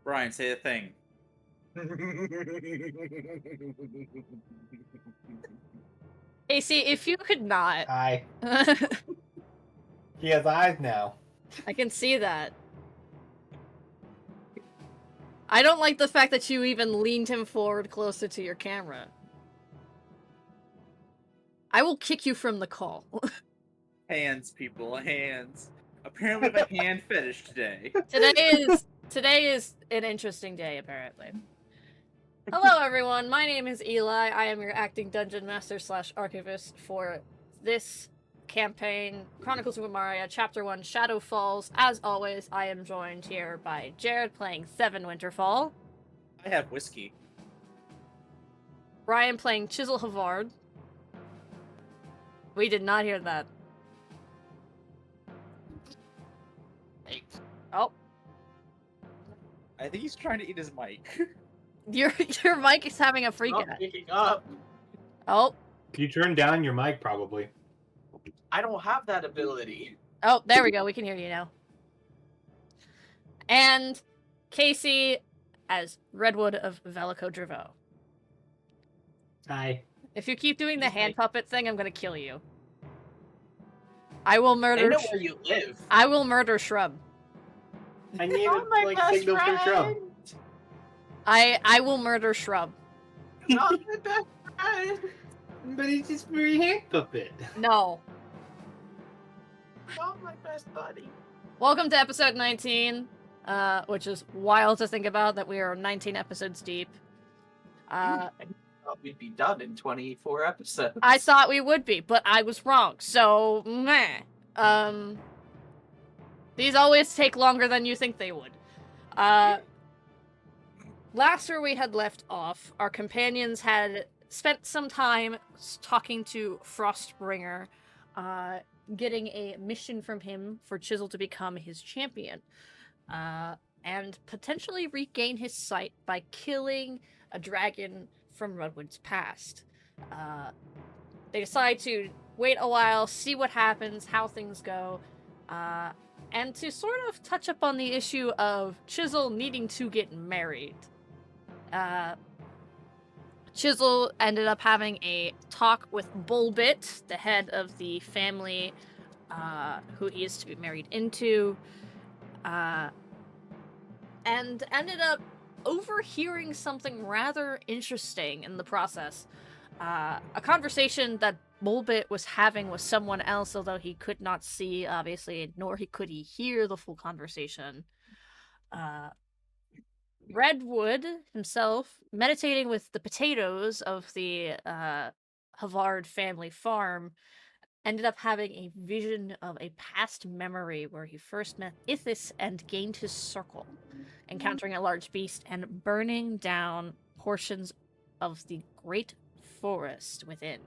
Ryan, say the thing. AC, if you could not. Hi. He has eyes now. I can see that. I don't like the fact that you even leaned him forward closer to your camera. I will kick you from the call. Hands, people, hands. Apparently we have a hand fetish today. Today is an interesting day, apparently. Hello, everyone. My name is Eli. I am your acting dungeon master / archivist for this campaign, Chronicles of Umaria, Chapter 1, Shadow Falls. As always, I am joined here by Jared playing Seven Winterfall. I have whiskey. Ryan playing Chisel Havard. We did not hear that. Oh. I think he's trying to eat his mic. Your mic is having a freak out. Picking up. Oh. You turned down your mic, probably. I don't have that ability. Oh, there we go. We can hear you now. And Casey as Redwood of Velico Draveau. Hi. If you keep doing the hand puppet thing, I'm gonna kill you. I will murder. I know where you live. I will murder Shrub. I need Not my like best signal for Shrub. friend. I will murder Shrub. Not my best friend. But he's just very hand puppet. No. Not my best buddy. Welcome to episode 19, which is wild to think about that we are 19 episodes deep. I thought we'd be done in 24 episodes. I thought we would be, but I was wrong. So, meh. These always take longer than you think they would. Last where we had left off, our companions had spent some time talking to Frostbringer, getting a mission from him for Chisel to become his champion, and potentially regain his sight by killing a dragon from Redwood's past. They decide to wait a while, see what happens, how things go, and to sort of touch up on the issue of Chisel needing to get married. Chisel ended up having a talk with Bullbit, the head of the family who he is to be married into, and ended up overhearing something rather interesting in the process. A conversation that Bullbit was having with someone else, although he could not see, obviously, nor could he hear the full conversation. Redwood himself, meditating with the potatoes of the Havard family farm, ended up having a vision of a past memory where he first met Ithis and gained his circle, encountering a large beast and burning down portions of the great forest within.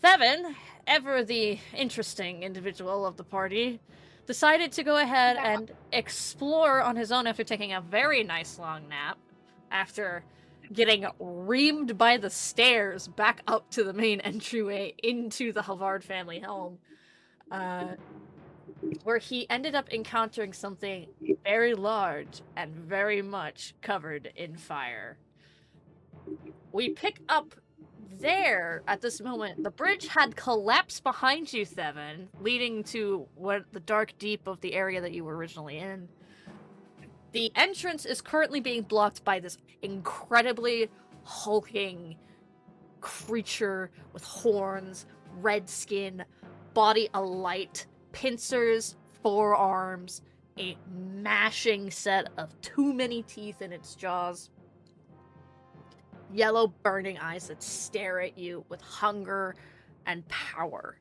Seven, ever the interesting individual of the party, decided to go ahead and explore on his own after taking a very nice long nap, after getting reamed by the stairs back up to the main entryway into the Havard family home, where he ended up encountering something very large and very much covered in fire. We pick up there at this moment. The bridge had collapsed behind you, Seven, leading to the dark deep of the area that you were originally in. The entrance is currently being blocked by this incredibly hulking creature with horns, red skin, body alight, pincers, forearms, a mashing set of too many teeth in its jaws, yellow burning eyes that stare at you with hunger and power.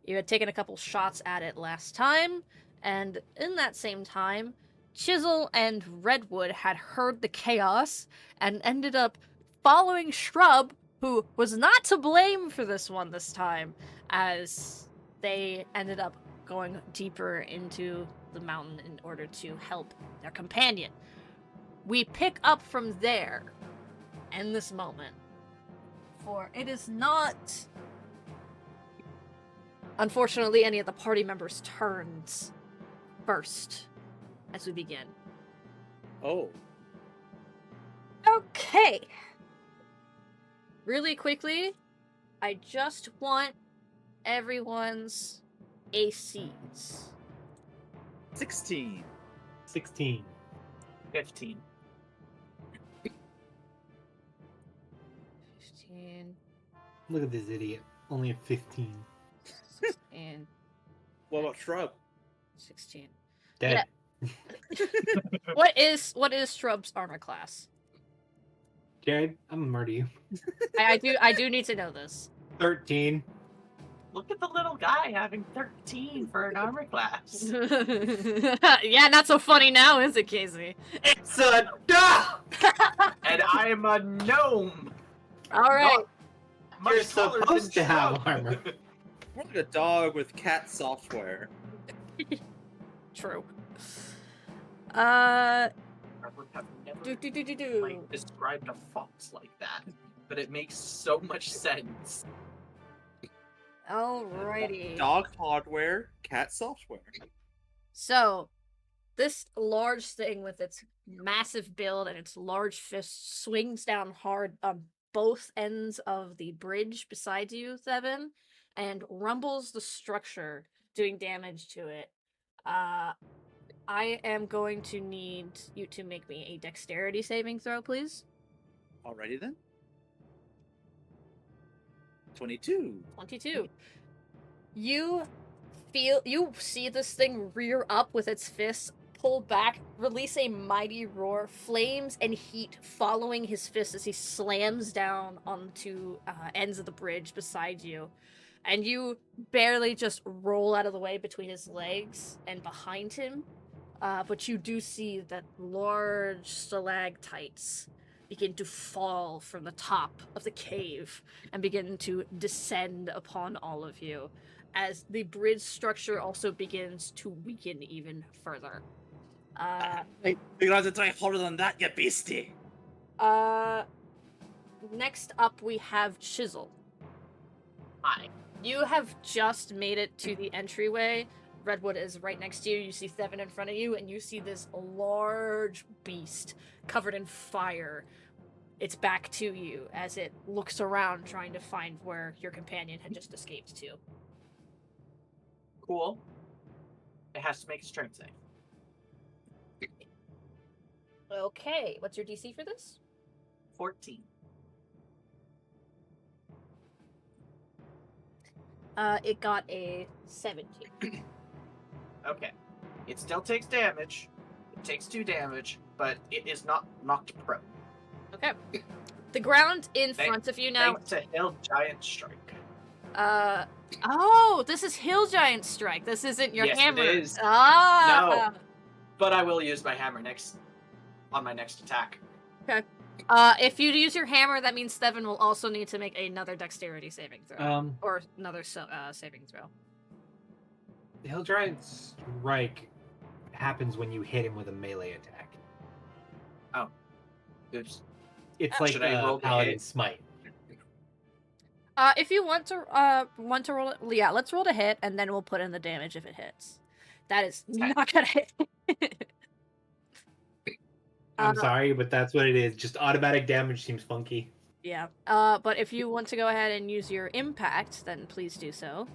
You had taken a couple shots at it last time, and in that same time, Chisel and Redwood had heard the chaos and ended up following Shrub, who was not to blame for this one this time, as they ended up going deeper into the mountain in order to help their companion. We pick up from there in this moment, for it is not, unfortunately, any of the party members' turns first as we begin. Oh. Okay. Really quickly, I just want everyone's ACs. 16. 16. 15. 15, Look at this idiot. Only a 15. 16, What about Shrub? 16. Dead. What is Shrub's armor class? Jared, I'm gonna murder you. I do need to know this. 13. Look at the little guy having 13 for an armor class. Yeah, not so funny now, is it, Casey? It's a duh! And I'm a gnome. All right. Not much You're taller supposed than to have Shrub. armor. More like a dog with cat software. True. I would have never Do. described a fox like that, but it makes so much sense. Alrighty. Dog hardware, cat software. So, this large thing with its massive build and its large fist swings down hard on both ends of the bridge beside you, Thevin, and rumbles the structure, doing damage to it. I am going to need you to make me a dexterity saving throw, please. Alrighty then. 22. 22. You see this thing rear up with its fists, pull back, release a mighty roar, flames and heat following his fist as he slams down onto ends of the bridge beside you. And you barely just roll out of the way between his legs and behind him. But you do see that large stalactites begin to fall from the top of the cave and begin to descend upon all of you, as the bridge structure also begins to weaken even further. Hey, you're gonna have to try harder than that, you beastie. Next up we have Chisel. Hi. You have just made it to the entryway. Redwood is right next to you. You see Thevin in front of you, and you see this large beast covered in fire. It's back to you as it looks around trying to find where your companion had just escaped to. Cool. It has to make a strength save. Okay, what's your DC for this? 14. It got a 17. Okay. It still takes damage. It takes 2 damage, but it is not knocked prone. Okay. The ground in front of you now. Thanks to Hill Giant Strike. Oh, this is Hill Giant Strike. This isn't your Yes, hammer. it is. Ah. No. But I will use my hammer on my next attack. Okay. If you use your hammer, that means Thevin will also need to make another dexterity saving throw. Or another saving throw. The Hill Giant Strike happens when you hit him with a melee attack. Oh. Oops. It's like Should I roll the Paladin hit? Smite. If you want to roll it, yeah, let's roll to hit, and then we'll put in the damage if it hits. That is not gonna hit. I'm sorry, but that's what it is. Just automatic damage seems funky. Yeah. But if you want to go ahead and use your impact, then please do so.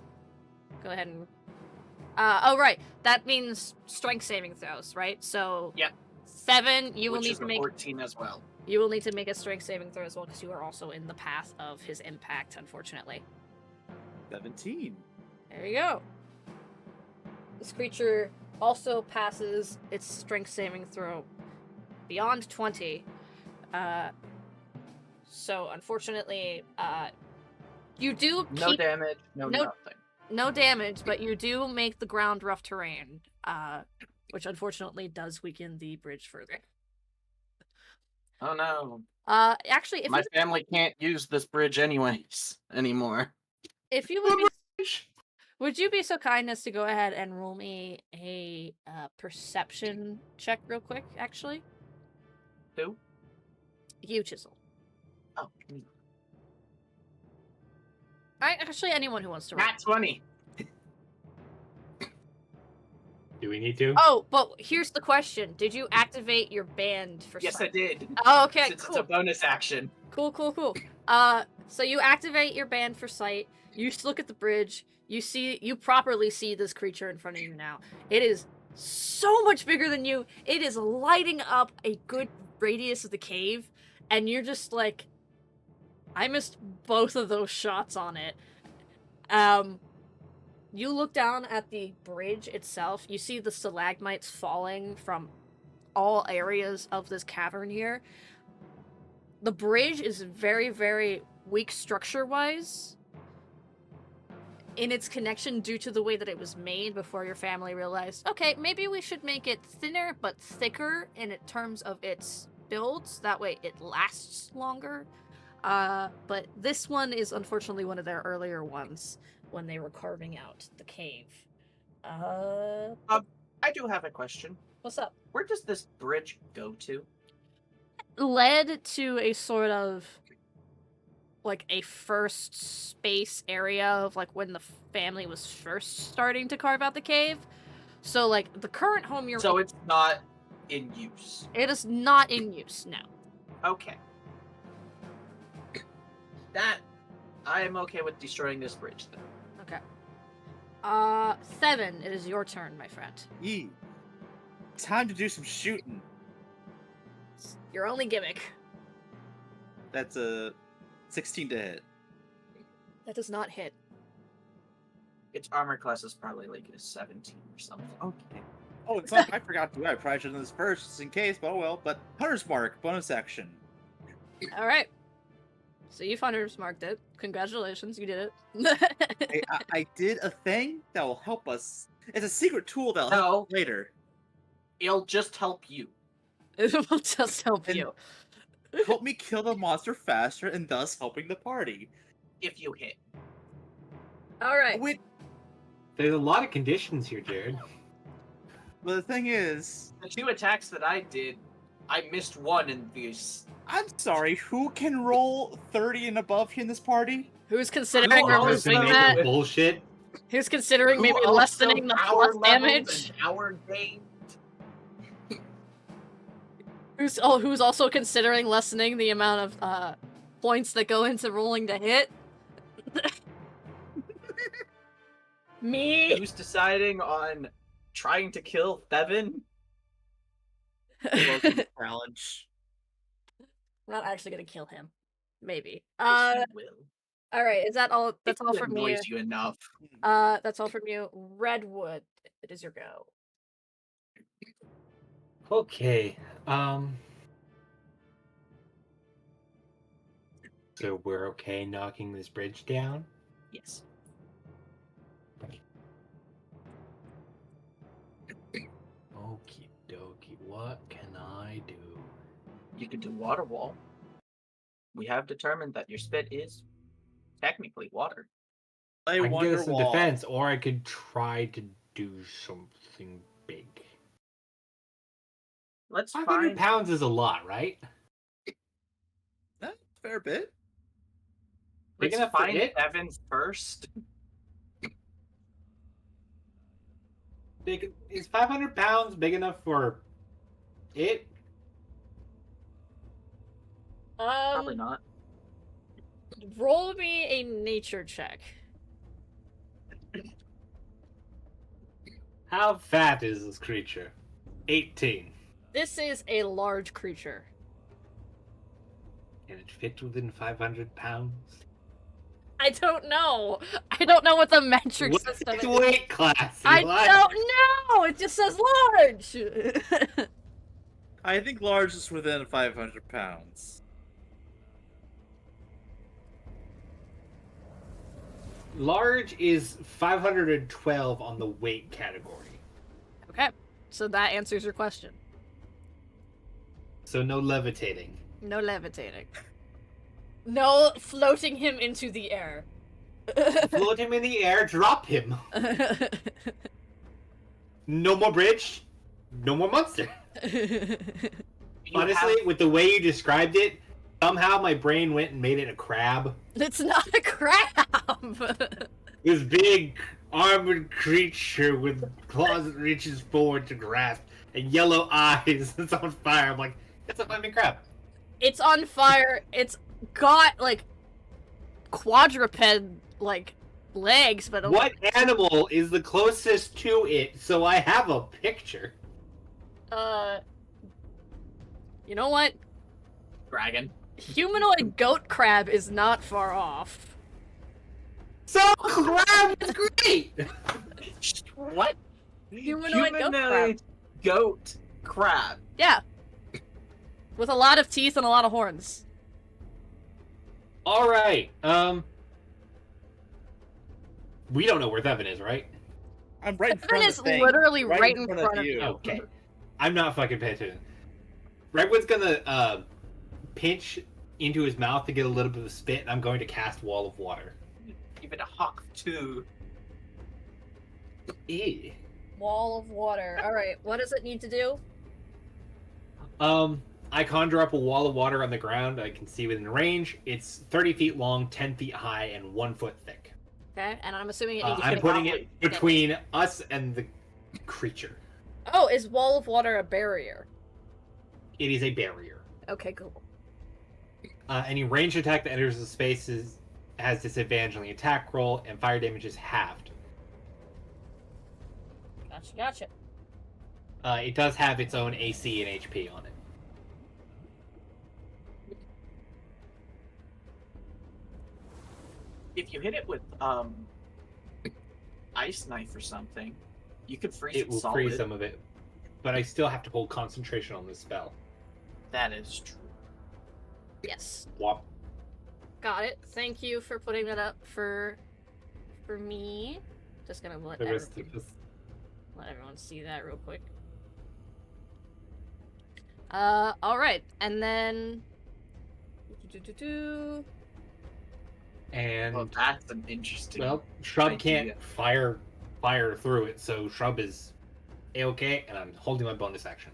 Go ahead and. Oh right, that means strength saving throws, right? So. Yep. 7, you will Which need is to a make. 14 as well. You will need to make a strength saving throw as well, because you are also in the path of his impact, unfortunately. 17. There you go. This creature also passes its strength saving throw beyond 20. So unfortunately, you do No keep damage, no nothing. no damage, but you do make the ground rough terrain, which unfortunately does weaken the bridge further. Oh no. Actually, if My family can't use this bridge anymore. if you would you be so kind as to go ahead and roll me a perception check real quick, actually? Who? You, Chisel. Oh, me. Actually, anyone who wants to roll. Nat 20. Do we need to? Oh, but here's the question: did you activate your band for? Yes, I did. Oh, okay, Since cool. it's a bonus action. Cool. So you activate your band for sight. You look at the bridge. You properly see this creature in front of you now. It is so much bigger than you. It is lighting up a good radius of the cave, and you're just like, I missed both of those shots on it. You look down at the bridge itself. You see the stalagmites falling from all areas of this cavern here. The bridge is very, very weak structure-wise in its connection due to the way that it was made before your family realized, okay, maybe we should make it thinner but thicker in terms of its builds. That way it lasts longer. But this one is unfortunately one of their earlier ones when they were carving out the cave. I do have a question. What's up? Where does this bridge go to? Led to a sort of like a first space area of like when the family was first starting to carve out the cave. So like the current home you're So it's not in use. it is not in use now. Okay. That I am okay with destroying this bridge then. Okay. 7, it is your turn, my friend. Yee. Time to do some shooting. It's your only gimmick. That's a 16 to hit. That does not hit. Its armor class is probably like a 17 or something. Okay. Oh, it's not. I forgot to do it. I probably should have done this first, just in case. But oh well. But Hunter's Mark bonus action. All right. So you Hunter's marked it. Congratulations, you did Hey, I did a thing that will help us. It's a secret tool that'll help No, us later. it'll just help you. it. It will just help you. Help me kill the monster faster, and thus helping the party. If you hit. All right. Wait, There's a lot of conditions here, Jared. but the thing is, The 2 attacks that I did, I missed one in these. I'm sorry. Who can roll 30 and above here in this party? Who's considering Who else removing knows that? it? Bullshit. Who's considering maybe Who also lessening the power plus leveled damage? and power gained. Who's also considering lessening the amount of points that go into rolling to hit? Me. Who's deciding on trying to kill Thevin? Welcome to challenge. I'm not actually gonna kill him. Maybe. Yes, you will. All right. Is that all? That's It all from you. annoys you enough. That's all from you. Redwood. It is your go. Okay. So we're okay knocking this bridge down? Yes. Okie dokie. What can I do? You could do water wall. We have determined that your spit is technically water. I I can wonder get us some wall. defense, or I could try to do something big. Let's 500 find. pounds is a lot, right? That's a fair bit. Big Let's enough for find it? Evans first. Big, is 500 pounds big enough for it? Probably not. Roll me a nature check. How fat is this creature? 18. This is a large creature. Can it fit within 500 pounds? I don't know. I don't know what the metric What's system its is. weight class? I Eli? don't know. It just says large. I think large is within 500 pounds. Large is 512 on the weight category. Okay, so that answers your question. So no levitating. No levitating. No floating him into the air. Float him in the air, drop him. No more bridge, no more monster. You Honestly, have- with the way you described it, somehow my brain went and made it a crab. It's not a crab. It was big, armored creature with claws that reaches forward to grasp and yellow eyes that's on fire. I'm like, it's a flaming crab. It's on fire. It's got like quadruped like legs, but What animal is the closest to it so I have a picture? You know what? Dragon. Humanoid goat crab is not far off. So crab is great! What? Humanoid goat crab. goat crab. Yeah. With a lot of teeth and a lot of horns. Alright, we don't know where Thevin is, right? I'm right in Thevin front of is the thing. literally right in front of you. you. Okay. I'm not fucking paying attention. Redwood's gonna pinch into his mouth to get a little bit of spit, and I'm going to cast Wall of Water. Give it a hawk too. Ew. Wall of water. Alright, what does it need to do? I conjure up a wall of water on the ground I can see within range. It's 30 feet long, 10 feet high, and 1 foot thick. Okay, and I'm assuming it needs to I'm be... putting it between us and the creature. Oh, is Wall of Water a barrier? It is a barrier. Okay, cool. Any ranged attack that enters the space has disadvantage on the attack roll, and fire damage is halved. Gotcha. It does have its own AC and HP on it. If you hit it with ice knife or something, you could freeze It it will solid. freeze some of it, but I still have to hold concentration on this spell. That is true. Yes. Wop. Got it. Thank you for putting that up for me. Just gonna let The rest everyone, of us. let everyone see that real quick. Alright. And then... And Well, that's an interesting. well, Shrub idea. can't fire through it, so Shrub is A-okay, and I'm holding my bonus action.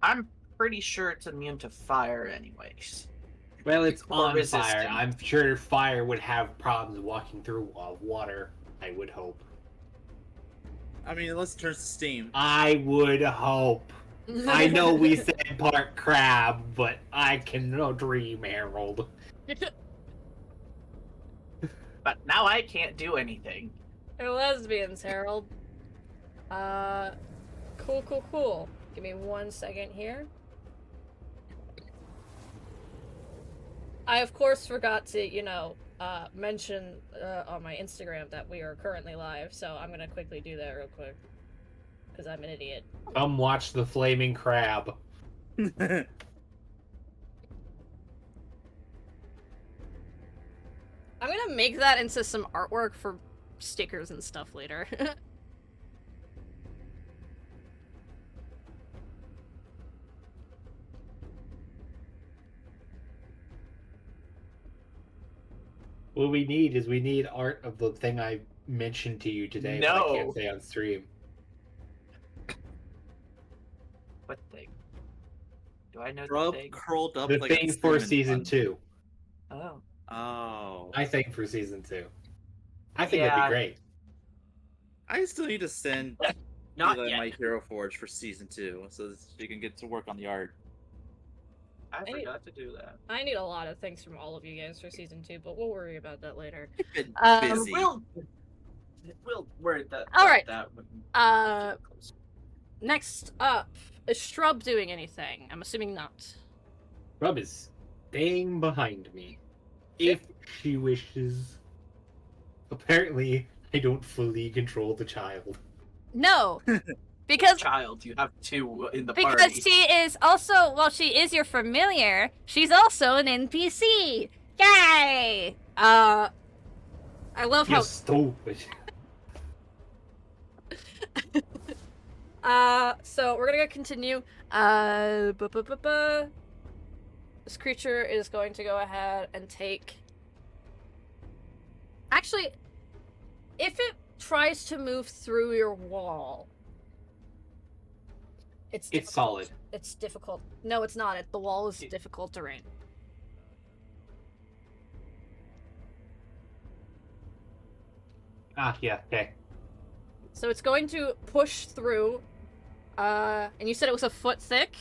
I'm pretty sure it's immune to fire, anyways. Well, it's Or on fire. resistant. I'm sure fire would have problems walking through water. I would hope. I mean, unless it turns to steam. I would hope. I know we said part crab, but I can no dream, Harold. But now I can't do anything. They're lesbians, Harold. Cool. Give me 1 second here. I, of course, forgot to, mention on my Instagram that we are currently live, so I'm gonna quickly do that real quick. Because I'm an idiot. Come watch the flaming crab. I'm gonna make that into some artwork for stickers and stuff later. What we need art of the thing I mentioned to you today that I No. can't say on stream. What thing? Do I know Rub the thing? curled up The like thing a for cinnamon season bun. 2. Oh. Oh. I think for season 2. I think it'd Yeah. be great. I still need to send Not Eli yet. my Hero Forge for season 2, so that she can get to work on the art. I forgot to do that. I need a lot of things from all of you guys for season 2, but we'll worry about that later. Been Um, busy. We'll worry that. All right. That when Uh, next up, is Shrub doing anything? I'm assuming not. Rub is staying behind me. If she wishes. Apparently, I don't fully control the child. No, because child, you have two in the because party. she is also, well, she is your familiar. She's also an NPC. Yay! I love You're how stupid. so we're gonna continue. This creature is going to go ahead and take. Actually, if it tries to move through your wall, it's difficult. solid. It's difficult. No, it's not. The wall is It- difficult terrain. Ah, yeah, okay. So it's going to push through. And you said it was a foot thick?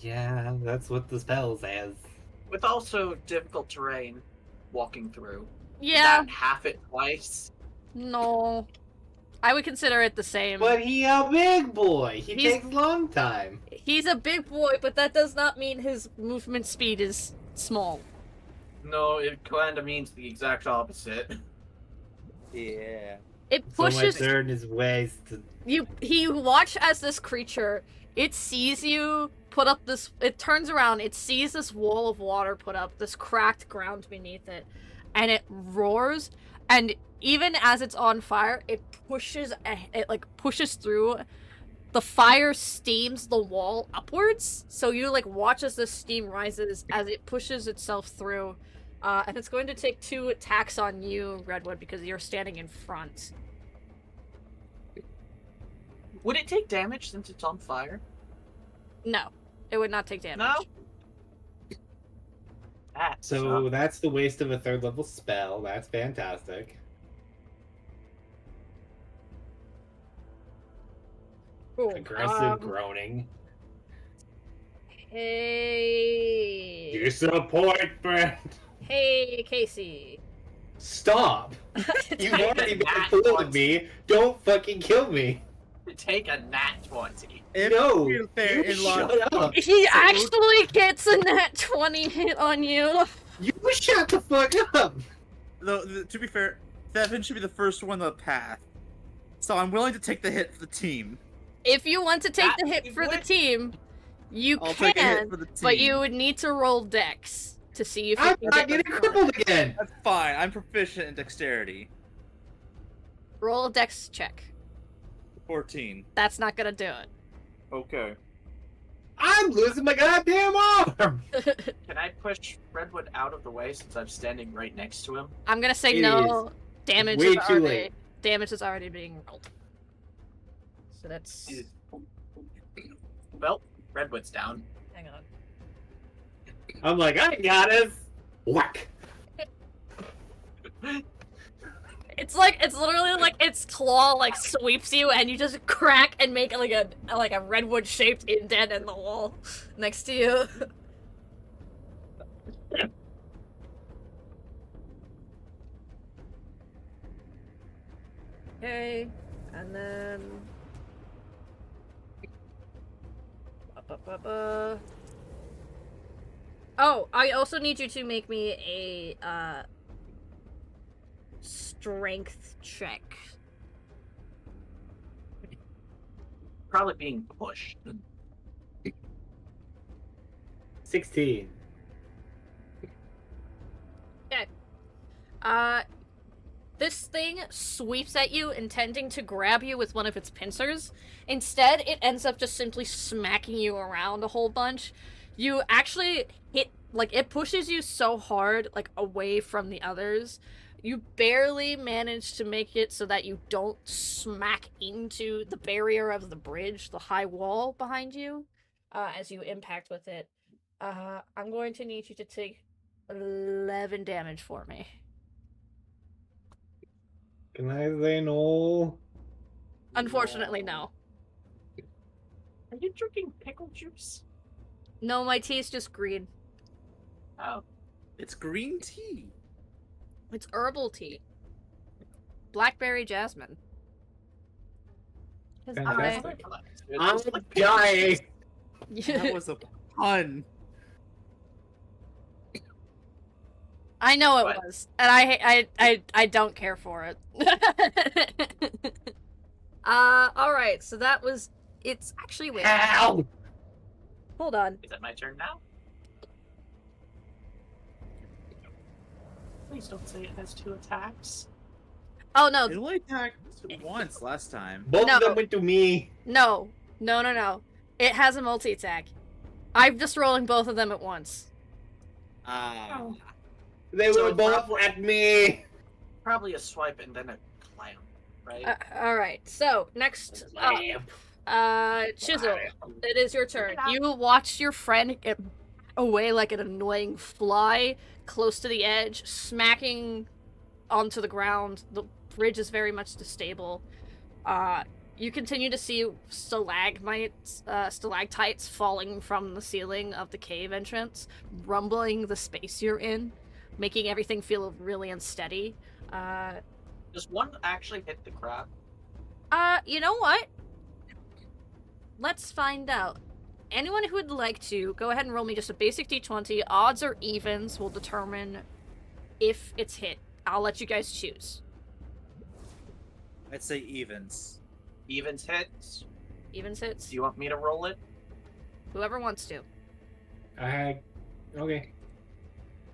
Yeah, that's what the spell says. With also difficult terrain walking through. Yeah. That half it twice. No. I would consider it the same. But he a big boy. He He's- takes a long time. He's a big boy, but that does not mean his movement speed is small. No, it kinda means the exact opposite. Yeah. It So my pushes turn is waste. you. You watch as this creature. It sees you put up this. It turns around. It sees this wall of water put up, this cracked ground beneath it, and it roars. And even as it's on fire, it pushes. It like pushes through. The fire steams the wall upwards, so you like watch as the steam rises as it pushes itself through, and it's going to take 2 attacks on you, Redwood, because you're standing in front. Would it take damage since it's on fire? No, it would not take damage. No? So that's the waste of a 3rd level spell. That's fantastic. Cool. Aggressive groaning. Hey. Disappointment! Hey, Casey. Stop! You've Take already a been nat fooling 20. me. Don't fucking kill me. Take a nat 20. No, you're fair you in law- shut up. He actually gets a nat 20 hit on you. You shut the fuck up. Though, to be fair, Thevin should be the first one on the path. So I'm willing to take the hit for the team. If you want to take That the hit you for the would- team, you I'll take a hit can, for the team. but you would need to roll dex to see if you I'm can not get getting the crippled again. That's fine. I'm proficient in dexterity. Roll a dex check. 14. That's not gonna do it. Okay. I'm losing my goddamn arm. Can I push Redwood out of the way since I'm standing right next to him? I'm gonna say It no. Damage way is too already late. damage is already being rolled. So that's Well, Redwood's down. hang on. I'm like, I got it. Whack. It's literally like its claw like sweeps you and you just crack and make like a redwood shaped indent in the wall next to you. Okay, and then oh, I also need you to make me a strength check. Probably being pushed. 16. This thing sweeps at you, intending to grab you with one of its pincers. Instead, it ends up just simply smacking you around a whole bunch. You actually hit, like, it pushes you so hard, like, away from the others. You barely manage to make it so that you don't smack into the barrier of the bridge, the high wall behind you, as you impact with it. I'm going to need you to take 11 damage for me. Can I say no? Unfortunately, no. Are you drinking pickle juice? No, my tea is just green. Oh. It's green tea. It's herbal tea. Blackberry jasmine. 'Cause Fantastic. I'm I'm dying. That was a pun. I know it What? was, and I don't care for it. All right. So that was. It's actually wait. Ow! Hold on. Is it my turn now? Please don't say it has 2 attacks. Oh no, It only attacked once last time. Both No. of them went to me. no. It has a multi attack. I'm just rolling both of them at once. Ah. They So were it's both probably- at me. Probably a swipe and then a clamp, right? All right. So next up, Chisel. It is your turn. You watch your friend get away like an annoying fly close to the edge, smacking onto the ground. The bridge is very much stable. You continue to see stalactites falling from the ceiling of the cave entrance, rumbling the space you're in, making everything feel really unsteady. Does one actually hit the crab? You know what? Let's find out. Anyone who would like to, go ahead and roll me just a basic d20. Odds or evens will determine if it's hit. I'll let you guys choose. I'd say evens. Evens hits. Evens hits. Do you want me to roll it? Whoever wants to. Okay.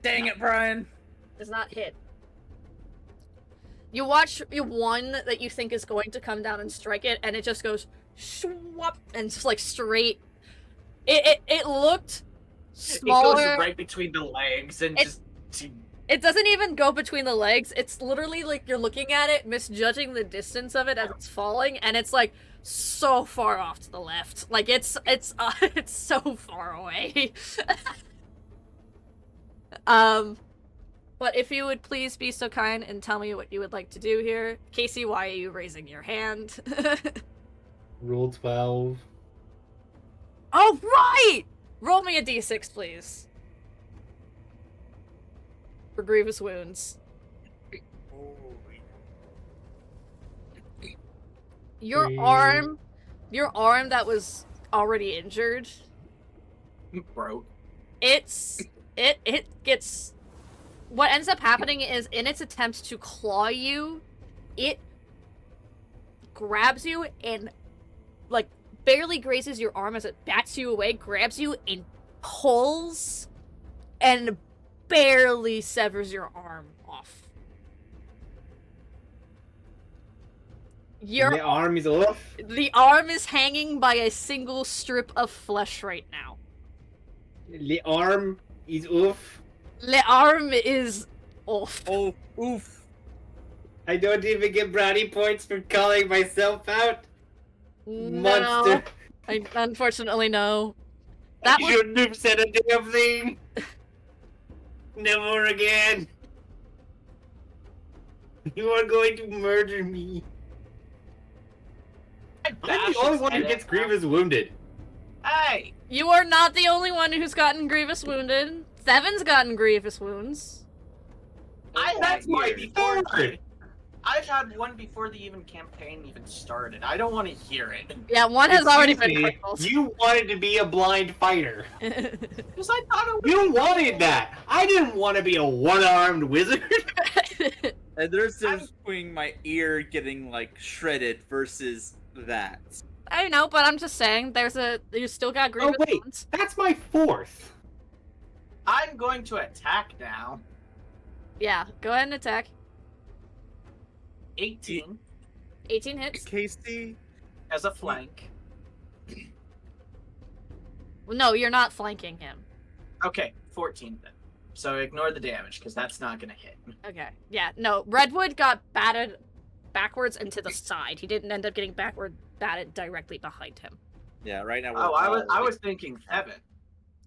Dang it, Brian! Does not hit. You watch one that you think is going to come down and strike it, and it just goes swap and just like straight. It looked smaller. It goes right between the legs and just. It doesn't even go between the legs. It's literally like you're looking at it, misjudging the distance of it as it's falling, and it's like so far off to the left. Like it's so far away. But if you would please be so kind and tell me what you would like to do here. Casey, why are you raising your hand? Rule 12. Oh, right! Roll me a d6, please. For grievous wounds. Your arm that was already injured, Broke. it gets. What ends up happening is, in its attempt to claw you, it grabs you and, like, barely grazes your arm as it bats you away, grabs you and pulls, and barely severs your arm off. The arm is off? The arm is hanging by a single strip of flesh right now. The arm is off? The arm is off. Oh, oof. I don't even get brownie points for calling myself out? No, Monster. unfortunately, no. I shouldn't have said a damn thing. Never again. You are going to murder me. I'm the only one who gets grievous wounded. Hey! You are not the only one who's gotten grievous wounded. Seven's gotten grievous wounds. I've had one before the campaign even started. I don't want to hear it. Yeah, one has already been Excuse me, crippled. You wanted to be a blind fighter. Because I thought it was... You wanted that. I didn't want to be a one-armed wizard. And there's a difference between my ear getting, like, shredded versus that. I know, but I'm just saying, you still got grievous wounds. That's my fourth. I'm going to attack now. Yeah, go ahead and attack. 18. 18 hits. Casey? As a flank. No, you're not flanking him. Okay, 14 then. So ignore the damage, because that's not going to hit. Okay, yeah, no, Redwood got batted backwards and to the side. He didn't end up getting batted directly behind him. Yeah, right now. Oh, I was thinking 7.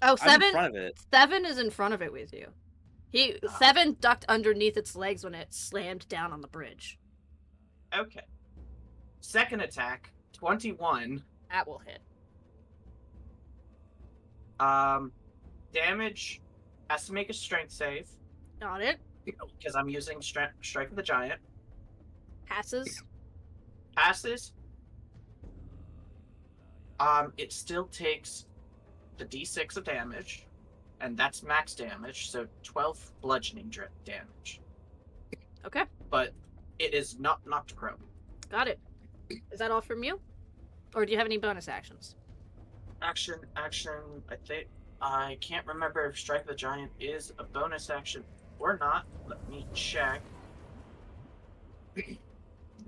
Oh, I'm Seven. in front of it. Seven is in front of it with you. Seven ducked underneath its legs when it slammed down on the bridge. Okay. Second attack, 21. That will hit. Damage has to make a strength save. Got it. Because I'm using Strike of the Giant. Passes. Passes. It still takes the d6 of damage, and that's max damage, so 12 bludgeoning damage. Okay. But it is not knocked prone. Got it. Is that all from you? Or do you have any bonus actions? Action, I think... I can't remember if Strike the Giant is a bonus action or not. Let me check.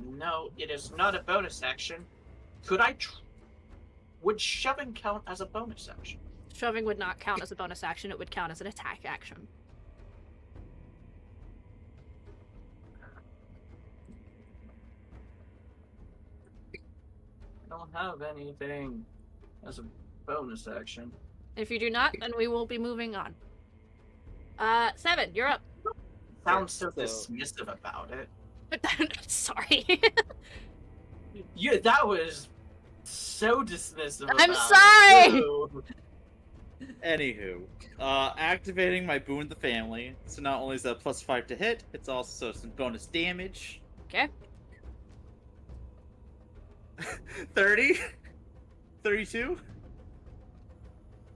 No, it is not a bonus action. Could I... Would shoving count as a bonus action? Shoving would not count as a bonus action. It would count as an attack action. I don't have anything as a bonus action. If you do not, then we will be moving on. Seven, you're up. Sounds so dismissive about it. Sorry. Yeah, that was so dismissive. I'm about sorry! it. Ooh. Anywho, activating my boon of the family. So not only is that +5 to hit, it's also some bonus damage. Okay. 30? 32?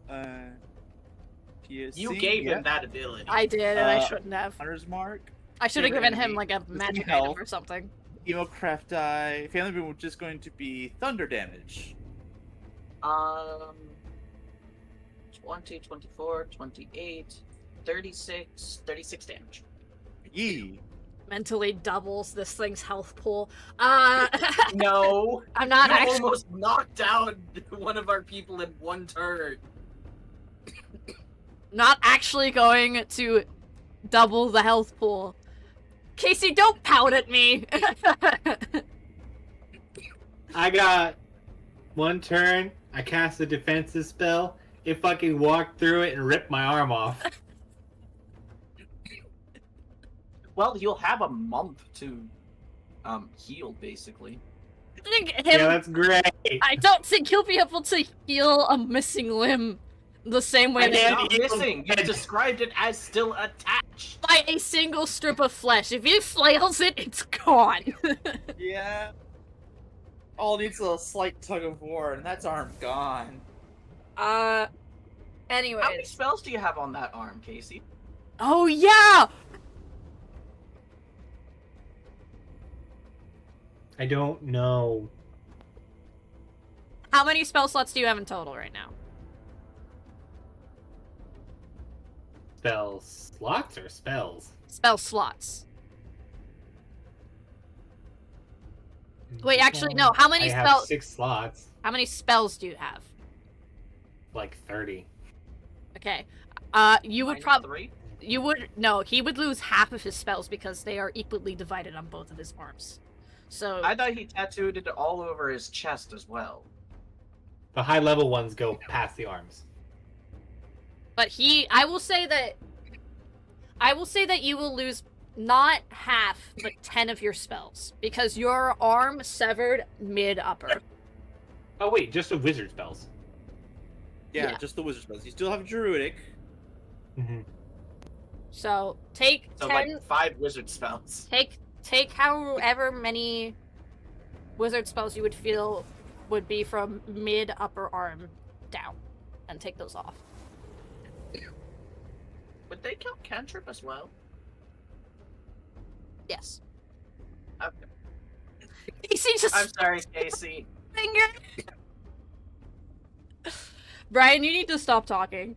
PSC, You gave yeah. him that ability. I did, and I shouldn't have. Hunter's Mark. I should have favorite given him enemy, like a Missing magic health. item or something. Emo craft die. Family boon, which is going to be thunder damage. 20, 24, 28, 36 damage. Yee. Mentally doubles this thing's health pool. No, I'm not you actually. almost knocked out one of our people in one turn. Not actually going to double the health pool. Casey, don't pout at me. I got one turn. I cast a defensive spell. It fucking walked through it and ripped my arm off. Well, you'll have a month to heal, basically. I think him. Yeah, that's great. I don't think he'll be able to heal a missing limb the same way And that it's can't not heal missing. You dead. described it as still attached. by a single strip of flesh. If he flails it, it's gone. Yeah. All needs a slight tug of war, and that's arm gone. Anyways. How many spells do you have on that arm, Casey? Oh yeah! I don't know. How many spell slots do you have in total right now? Spell slots or spells? Spell slots. Wait, actually, no. How many I have spells? 6 slots. How many spells do you have? Like 30. Okay. You would Minus probably. 3? You would no. He would lose half of his spells because they are equally divided on both of his arms. So. I thought he tattooed it all over his chest as well. The high level ones go past the arms. But I will say that you will lose not half, but 10 of your spells because your arm severed mid-upper. Oh wait, just the wizard spells. Yeah, just the wizard spells. You still have druidic. Mm-hmm. So take So 10. like 5 wizard spells. Take however many wizard spells you would feel would be from mid-upper arm down, and take those off. Would they count cantrip as well? Yes. Okay. Casey just I'm sorry, Casey. finger. Brian, you need to stop talking.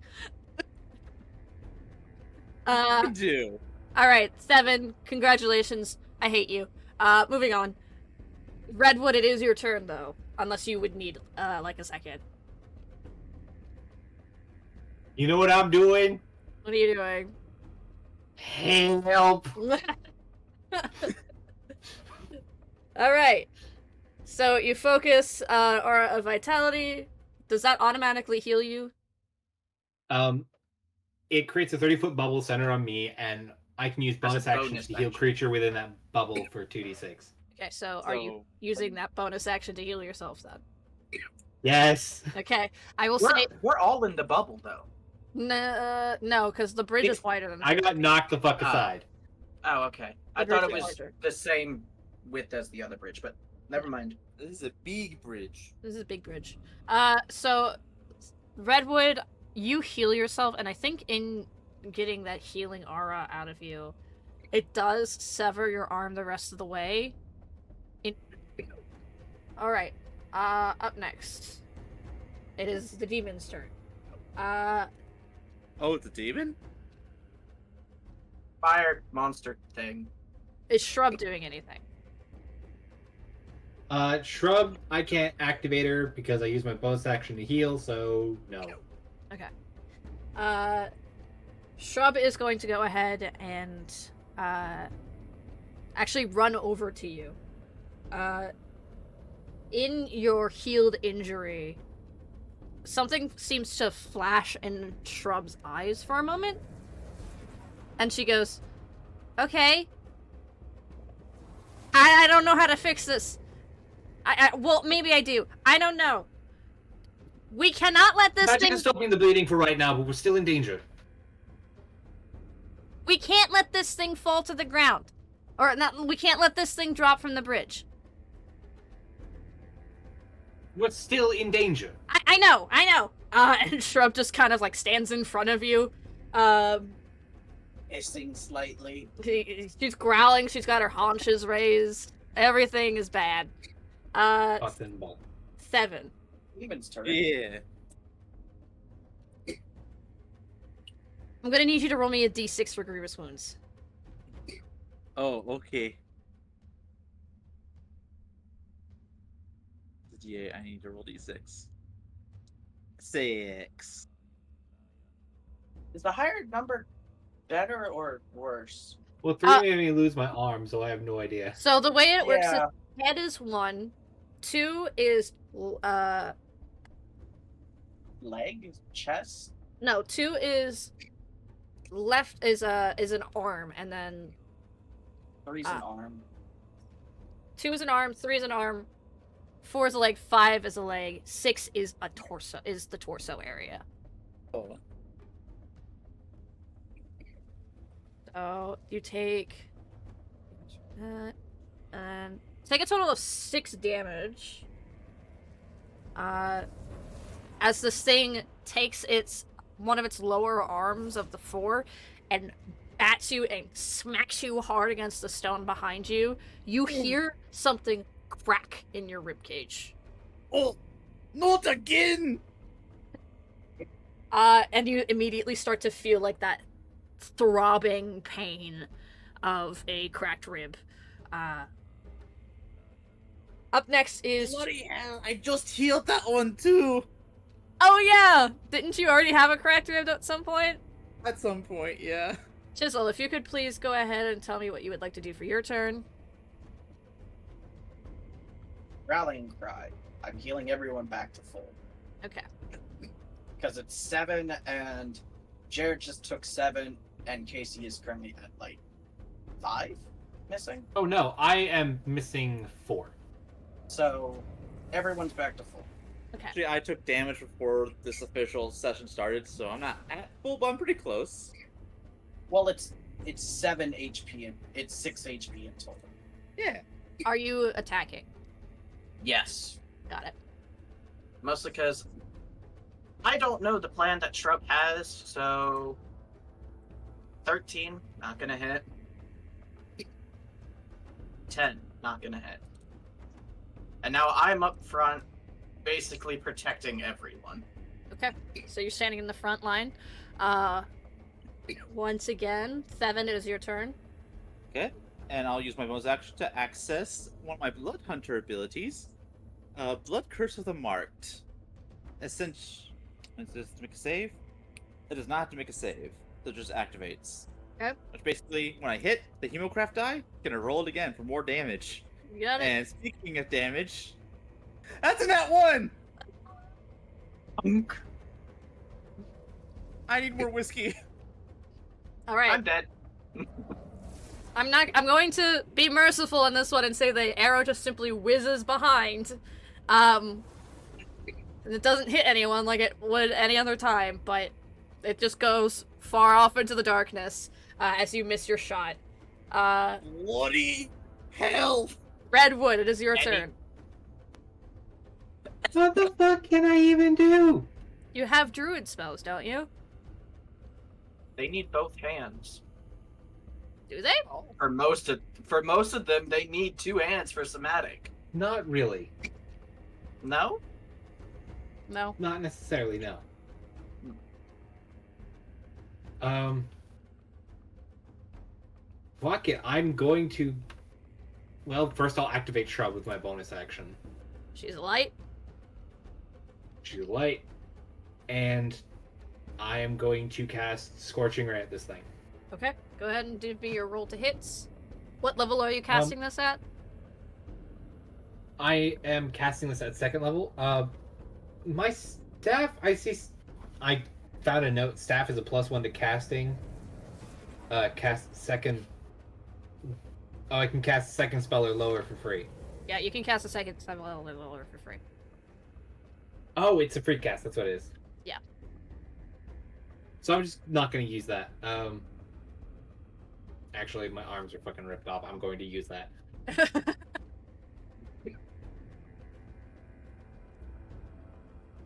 I do. Alright, 7. Congratulations. I hate you. Moving on. Redwood, it is your turn, though. Unless you would need, like a second. You know what I'm doing? What are you doing? Help! Alright. So, you focus, Aura of Vitality. Does that automatically heal you? It creates a 30-foot bubble centered on me, and I can use As a bonus actions bonus to heal action. creature within that bubble for 2d6. Okay, so are you using that bonus action to heal yourself, then? Yes! Okay, I will say... We're all in the bubble, though. No, because the bridge is wider than I got knocked the fuck Ah. aside. Oh, okay. I The thought it bridge was is larger. the same width as the other bridge, but never mind. This is a big bridge. This is a big bridge. So, Redwood, you heal yourself, and I think in getting that healing aura out of you, it does sever your arm the rest of the way. Alright, up next. It is the demon's turn. Oh, it's a demon? Fire monster thing. Is Shrub doing anything? Shrub, I can't activate her because I use my bonus action to heal, so no. Okay. Shrub is going to go ahead and, actually run over to you. In your healed injury, something seems to flash in Shrub's eyes for a moment. And she goes, okay. I don't know how to fix this. Well, maybe I do. I don't know. We cannot let this Magic thing... is stopping the bleeding for right now, but we're still in danger. We can't let this thing fall to the ground. Or not, we can't let this thing drop from the bridge. We're still in danger. I know. And Shrub just kind of like stands in front of you. Hissing slightly. She's growling. She's got her haunches raised. Everything is bad. Button ball. 7. Demon's turn. Yeah. I'm gonna need you to roll me a d6 for grievous wounds. Oh, okay. Yeah, I need to roll d6. 6. Is the higher number better or worse? Well, 3 made me lose my arm, so I have no idea. So the way it works is Yeah. head is 1, 2 is Leg? Chest? no, 2 is left is an arm, and then 3's an arm. 2 is an arm, 3 is an arm, 4 is a leg, 5 is a leg, 6 is a torso, is the torso area. Oh. So you take take a total of 6 damage. As this thing takes one of its lower arms of the 4 and bats you and smacks you hard against the stone behind you, you hear something crack in your ribcage. Oh, not again! And you immediately start to feel like that throbbing pain of a cracked rib. Up next is... Bloody hell, I just healed that one too! Oh yeah! Didn't you already have a cracked rib at some point? At some point, yeah. Chisel, if you could please go ahead and tell me what you would like to do for your turn. Rallying cry. I'm healing everyone back to full. Okay. Because it's 7 and Jared just took 7 and Casey is currently at like 5 missing. Oh no, I am missing 4. So everyone's back to full. Okay. Actually, I took damage before this official session started, so I'm not at full, but I'm pretty close. Well, it's 7 HP and it's 6 HP in total. Yeah. Are you attacking? Yes. Got it. Mostly because I don't know the plan that Shrub has, so 13, not gonna hit. 10, not gonna hit. And now I'm up front, basically protecting everyone. Okay. So you're standing in the front line. Once again, 7, it is your turn. Okay. And I'll use my bonus action to access one of my Blood Hunter abilities. Blood Curse of the Marked. Essentially, is this to make a save? It does not have to make a save. So it just activates. Okay. Which basically, when I hit the Hemocraft die, gonna roll it again for more damage. You got it. And speaking of damage, that's a nat 1! I need more whiskey. Alright. I'm dead. I'm going to be merciful in this one and say the arrow just simply whizzes behind. And it doesn't hit anyone like it would any other time, but it just goes far off into the darkness as you miss your shot. Bloody hell! Redwood, it is your Eddie. turn. What the fuck can I even do? You have druid spells, don't you? They need both hands. Do they? For most of them, they need 2 hands for somatic. Not really. No? No. Not necessarily, no. Fuck it, I'm going to... Well, first I'll activate Shrub with my bonus action. She's light. She's light. And I am going to cast Scorching Ray at this thing. Okay, go ahead and do me your roll to hits. What level are you casting this at? I am casting this at 2nd level. My staff, I found a note. Staff is a +1 to casting. Cast 2nd Oh, I can cast a second spell or lower for free. Yeah, you can cast a second spell lower for free. Oh, it's a free cast. That's what it is. Yeah. So I'm just not going to use that. Actually, my arms are fucking ripped off. I'm going to use that.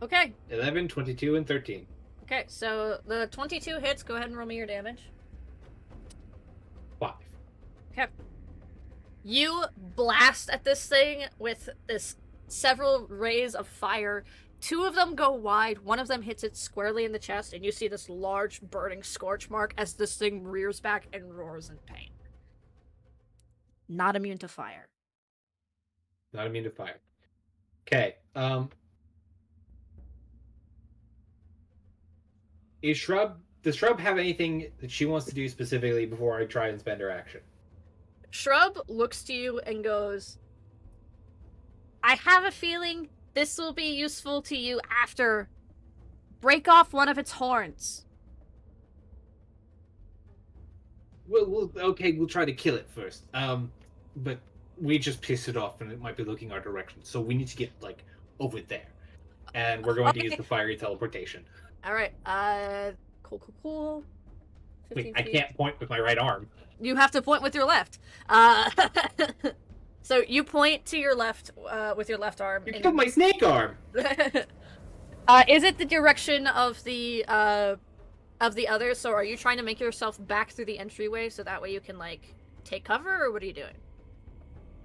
Okay. 11, 22, and 13. Okay, so the 22 hits. Go ahead and roll me your damage. 5. Okay. You blast at this thing with this several rays of fire. 2 of them go wide. 1 of them hits it squarely in the chest, and you see this large burning scorch mark as this thing rears back and roars in pain. Not immune to fire. Not immune to fire. Okay. Does Shrub have anything that she wants to do specifically before I try and spend her action? Shrub looks to you and goes, I have a feeling this will be useful to you after. Break off one of its horns. We'll try to kill it first. But we just pissed it off, and it might be looking our direction. So we need to get over there, and we're going to use the fiery teleportation. All right. Cool. 15 Wait, I feet. can't point with my right arm. You have to point with your left. So you point to your left with your left arm. You killed my snake arm. Is it the direction of the others? So are you trying to make yourself back through the entryway so that way you can take cover, or what are you doing?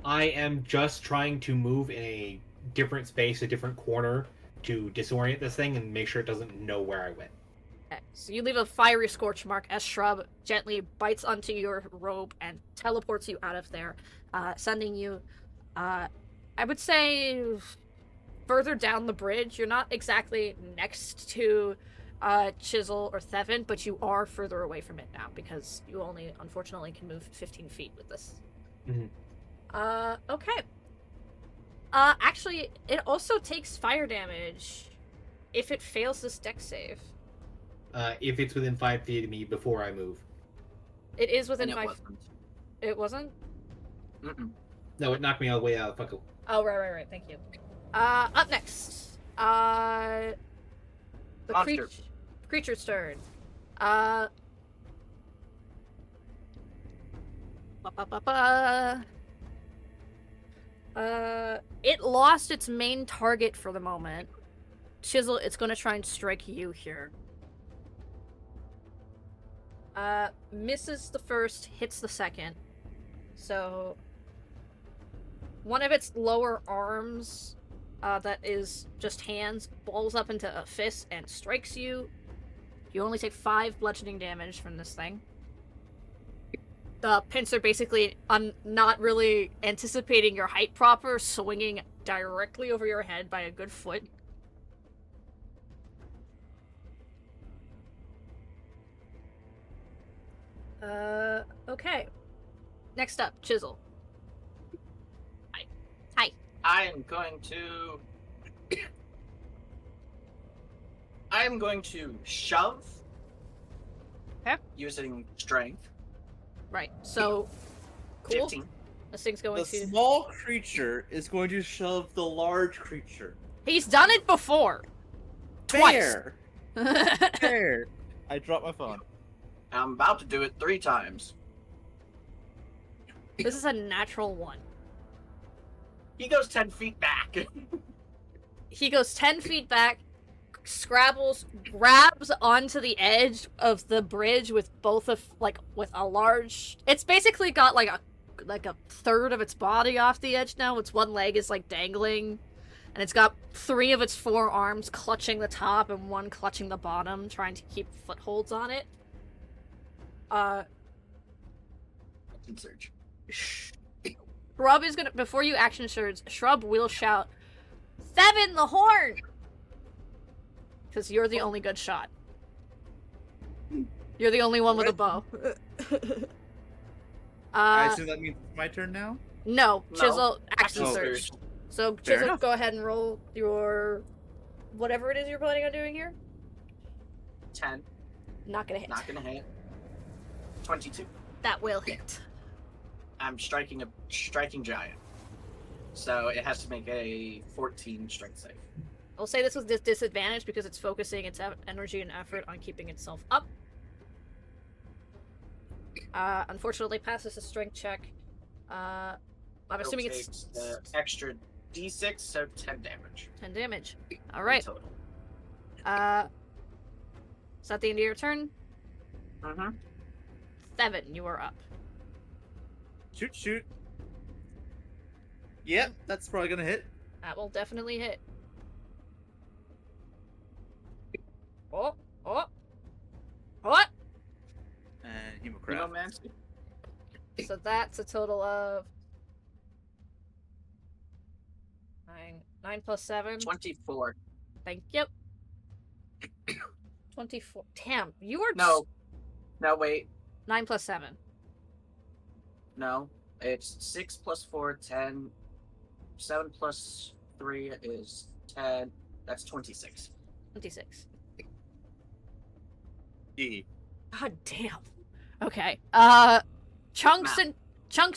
I am just trying to move in a different space, a different corner, to disorient this thing and make sure it doesn't know where I went. Okay, so you leave a fiery scorch mark as Shrub gently bites onto your robe and teleports you out of there, sending you, I would say, further down the bridge. You're not exactly next to Chisel or Thevin, but you are further away from it now because you only, unfortunately, can move 15 feet with this. Mm-hmm. Okay. Actually, it also takes fire damage if it fails this dex save. If it's within 5 feet of me before I move. It is within And it 5. wasn't. It wasn't? Mm-mm. No, it knocked me all the way out of the fucking... Oh, right. Thank you. Up next. The Monster. creature's turn. It lost its main target for the moment. Chisel, it's gonna try and strike you here. Misses the first, hits the second. So, one of its lower arms, that is just hands, balls up into a fist and strikes you. You only take 5 bludgeoning damage from this thing. The pincer basically, not really anticipating your height proper, swinging directly over your head by a good foot. Okay. Next up, Chisel. Hi. I'm going to shove. Okay. Using strength. Right, so... Cool. 15. This thing's going The to... small creature is going to shove the large creature. He's done it before! Twice! Fair. Fair. I dropped my phone. I'm about to do it 3 times. This is a natural 1. He goes 10 feet back. He goes 10 feet back, scrabbles, grabs onto the edge of the bridge with both of, with a large... It's basically got, a third of its body off the edge now. Its one leg is, dangling. And it's got 3 of its 4 arms clutching the top and 1 clutching the bottom, trying to keep footholds on it. Search. Shrub is gonna... Before you action surge, Shrub will shout, Thevin, the horn! Because you're the only good shot. You're the only one with a bow. I assume that means it's my turn now? No, No. Chisel action Oh. surge. So Fair Chisel, enough. go ahead and roll your... whatever it is you're planning on doing here. 10. Not gonna hit. Not gonna hit. 22. That will hit. I'm striking a striking giant. So it has to make a 14 strength save. I'll say this was disadvantage because it's focusing its energy and effort on keeping itself up. Unfortunately, passes a strength check. I'm assuming Takes it's the extra d6, so 10 damage. 10 damage. All right. Total. Is that the end of your turn? Mm-hmm. 7, you are up. Shoot, shoot. Yep, that's probably gonna hit. That will definitely hit. Oh, oh, what? And You know, Hemocraft. man. So that's a total of 9 plus 7. 24. Thank you. 24. Damn, you are No, wait. 9 plus 7. No. It's 6 plus 4, 10. 7 plus 3 is 10. That's 26. 26. E. God damn. Okay. Chunks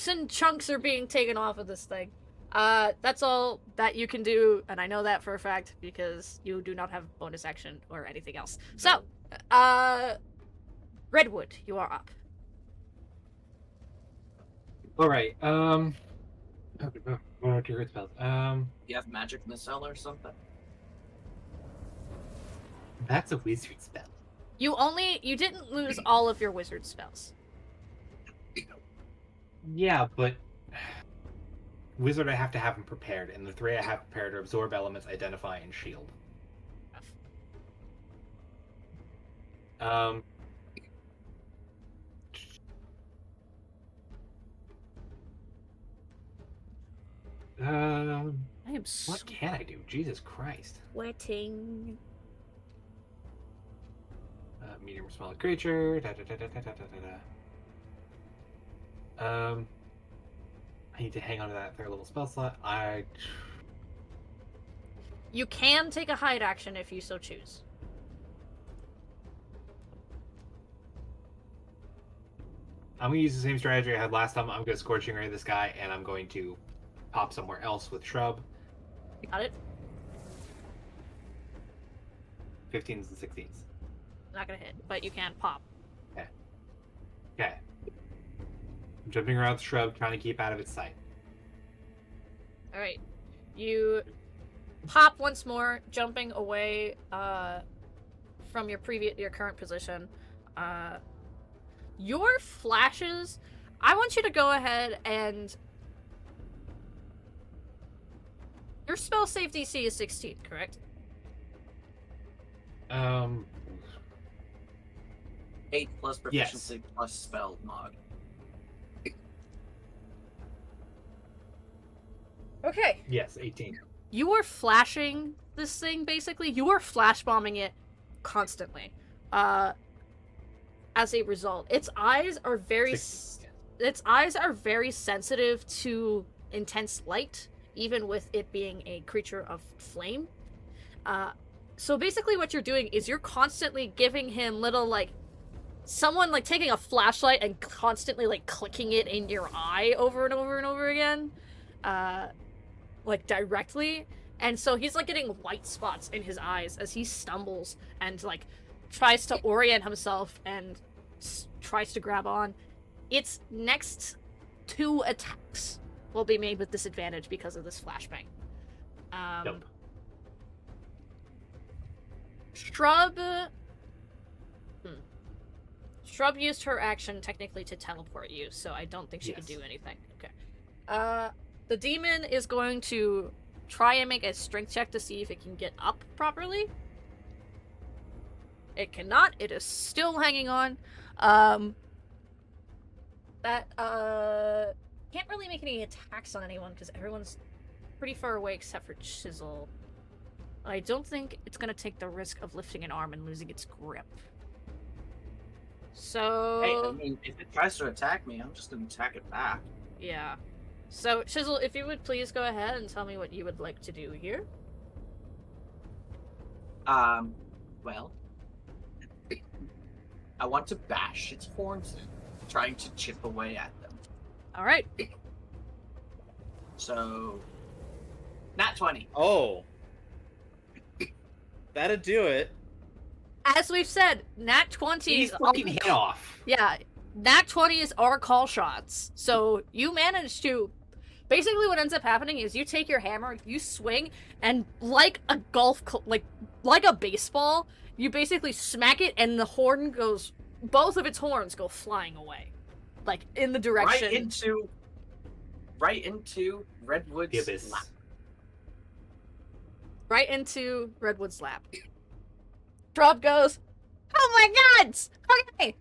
and chunks are being taken off of this thing. That's all that you can do, and I know that for a fact because you do not have bonus action or anything else. So, Redwood, you are up. Alright, what are your spells? You have magic missile or something? That's a wizard spell. You didn't lose all of your wizard spells. Yeah, but wizard I have to have them prepared, and the 3 I have prepared are absorb elements, identify, and shield. I am What can I do? Jesus Christ. sweating. Medium or smaller creature. I need to hang on to that 3rd level spell slot. You can take a hide action if you so choose. I'm gonna use the same strategy I had last time. I'm gonna Scorching Ray this guy, and I'm going to pop somewhere else with Shrub. Got it? 15s and 16s. Not gonna hit, but you can pop. Okay. I'm jumping around the Shrub, trying to keep out of its sight. Alright. You pop once more, jumping away from your current position. Your flashes, I want you to go ahead and your spell save DC is 16, correct? 8 plus proficiency plus spell mod. Okay. Yes, 18. You are flashing this thing, basically. You are flash bombing it constantly. As a result, its eyes are very 16, its eyes are very sensitive to intense light, even with it being a creature of flame. So basically what you're doing is you're constantly giving him little, like, someone, like, taking a flashlight and constantly, like, clicking it in your eye over and over and over again. Like, directly. And so he's, like, getting white spots in his eyes as he stumbles and, like, tries to orient himself and tries to grab on. Its next 2 attacks will be made with disadvantage because of this flashbang. Nope. Shrub used her action technically to teleport you, so I don't think she could do anything. Okay. The demon is going to try and make a strength check to see if it can get up properly. It cannot. It is still hanging on. Can't really make any attacks on anyone because everyone's pretty far away except for Chisel. I don't think it's gonna take the risk of lifting an arm and losing its grip. So... Hey, I mean, if it tries to attack me, I'm just gonna attack it back. Yeah. So, Chisel, if you would please go ahead and tell me what you would like to do here. Well... I want to bash its horns in, trying to chip away at them. All right. So, nat 20. Oh. That'd do it. As we've said, Nat 20s. He's fucking head off. Yeah, Nat 20s are call shots. So you manage to. Basically, what ends up happening is you take your hammer, you swing, and like a like a baseball, you basically smack it, and the horn goes. Both of its horns go flying away, like in the direction. Right into Redwood's Abyss. lap. Right into Redwood's lap. Drop goes. Oh my God! Okay.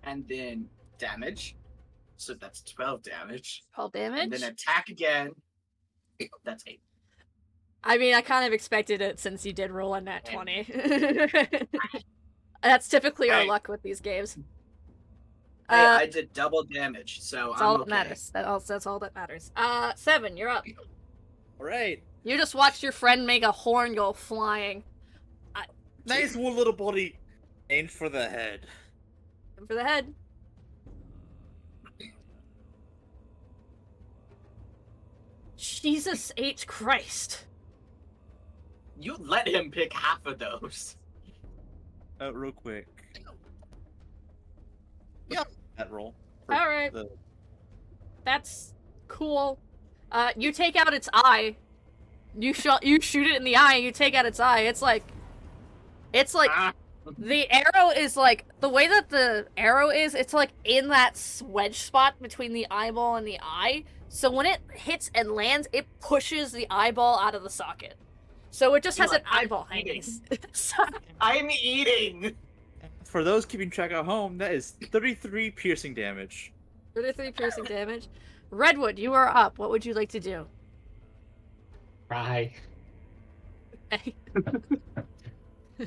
And then damage. So that's 12 damage. 12 And damage. then attack again. That's 8. I mean, I kind of expected it since you did roll a nat 20. That's typically our Hey. luck with these games. Hey, I did double damage, so That's I'm all okay. that matters. That's all that matters. 7, you're up. All right. You just watched your friend make a horn go flying. Nice little body. Aimed for the head. Aim for the head. Jesus H. Christ. You let him pick half of those. Real quick. Yep. That roll. for Alright. the- That's cool. You take out its eye. You shoot it in the eye, you take out its eye. It's like Ah, the arrow is like the way that the arrow is, it's like in that wedge spot between the eyeball and the eye. So when it hits and lands, it pushes the eyeball out of the socket. So it just You're has an like, "I'm eyeball hanging. eating." So- I'm eating! For those keeping track at home, that is 33 piercing damage. 33 piercing damage. Redwood, you are up. What would you like to do? Cry.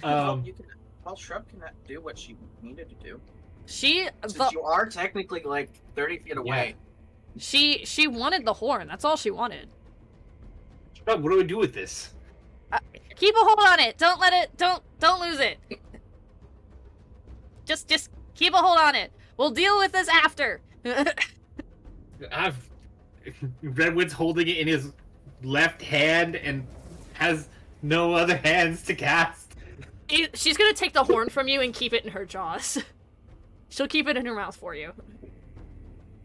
Well, Shrub can do what she needed to do. Since you are technically like 30 feet away. She wanted the horn. That's all she wanted. What do we do with this? Keep a hold on it. Don't let it. Don't lose it. Just keep a hold on it. We'll deal with this after. Redwood's holding it in his left hand and has no other hands to cast. She's gonna take the horn from you and keep it in her jaws. She'll keep it in her mouth for you.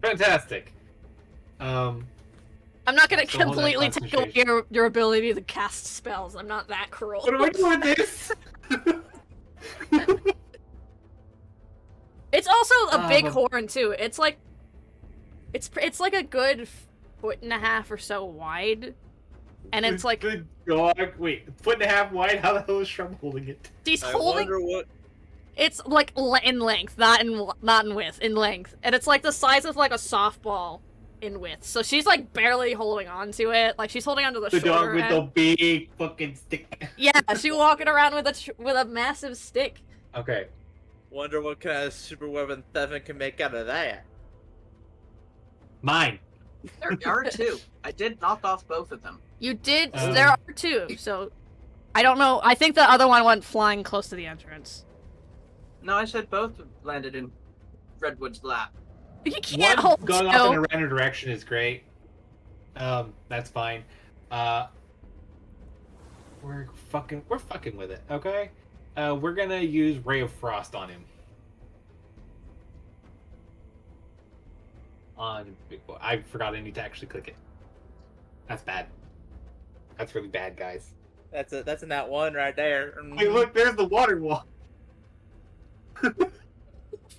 Fantastic. I'm not gonna So hold that completely take away concentration. your ability to cast spells. I'm not that cruel. What do I do with this? It's also a big but- horn too. It's like like a good 1.5 or so wide, and it's like Good dog. Wait, 1.5 wide? How the hell is Shrub holding it? she's I holding. wonder what. It's like in length, not in width, in length, and it's like the size of like a softball in width. So she's like barely holding on to it. Like she's holding onto the The dog shorter with end. the big fucking stick. Yeah, she's walking around with a massive stick. Okay. Wonder what kind of super weapon Thevin can make out of that. Mine. There are 2. I did knock off both of them. You did. Oh. There are 2. So I don't know. I think the other one went flying close to the entrance. No, I said both landed in Redwood's lap. You can't One hold going two. off in a random direction is great. That's fine. We're fucking with it, okay? We're gonna use Ray of Frost on him. On Big Boy. I forgot I need to actually click it. That's bad. That's really bad, guys. That's a nat 1 right there. Hey, look, there's the water wall.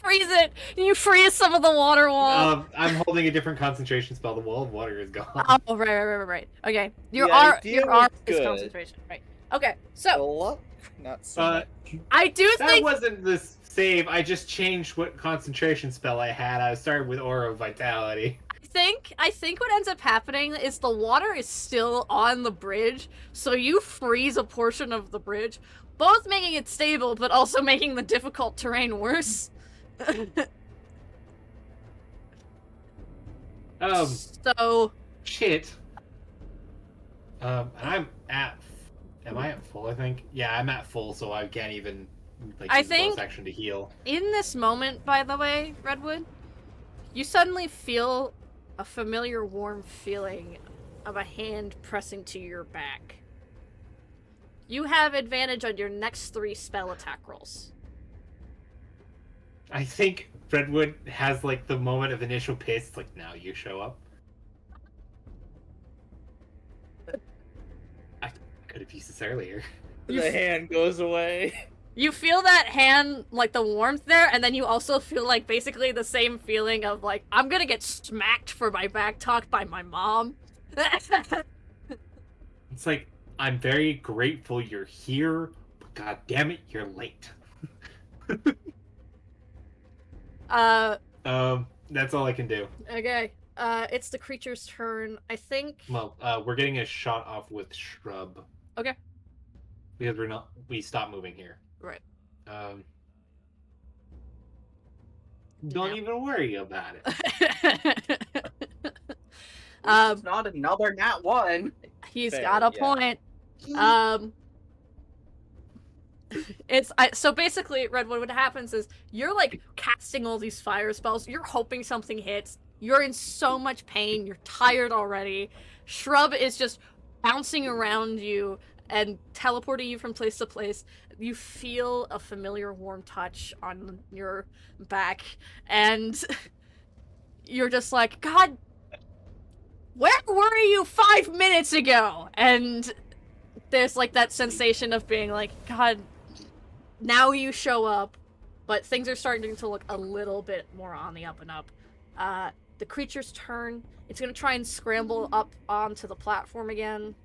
Freeze it. You freeze some of the water wall. I'm holding a different concentration spell. The wall of water is gone. Oh, right. Okay. Your The R idea your R was is good. concentration. Right. Okay. A So lot, not so Uh, much. I do That think wasn't the save. I just changed what concentration spell I had. I started with Aura of Vitality. I think what ends up happening is the water is still on the bridge, so you freeze a portion of the bridge, both making it stable but also making the difficult terrain worse. So Shit. And I'm at. Am I at full? I think. Yeah, I'm at full, so I can't even. Like, I use the bonus think- action to heal. in this moment, by the way, Redwood, You suddenly feel a familiar warm feeling of a hand pressing to your back. You have advantage on your next 3 spell attack rolls. I think Redwood has like the moment of initial piss, like now you show up. I could have used this earlier. The hand goes away. You feel that hand, like the warmth there, and then you also feel like basically the same feeling of like, I'm gonna get smacked for my back talk by my mom. It's like, I'm very grateful you're here, but god damn it, you're late. That's all I can do. Okay. It's the creature's turn. I think. Well, we're getting a shot off with shrub. Okay. Because we stopped moving here. Right. Don't even worry about it. It's not another nat 1. He's Fair, got a yeah. point. So basically, Redwood, what happens is you're like casting all these fire spells. You're hoping something hits. You're in so much pain. You're tired already. Shrub is just bouncing around you and teleporting you from place to place. You feel a familiar warm touch on your back, and you're just like, God, where were you 5 minutes ago? And there's like that sensation of being like, God, now you show up, but things are starting to look a little bit more on the up and up. The creature's turn. It's gonna try and scramble up onto the platform again.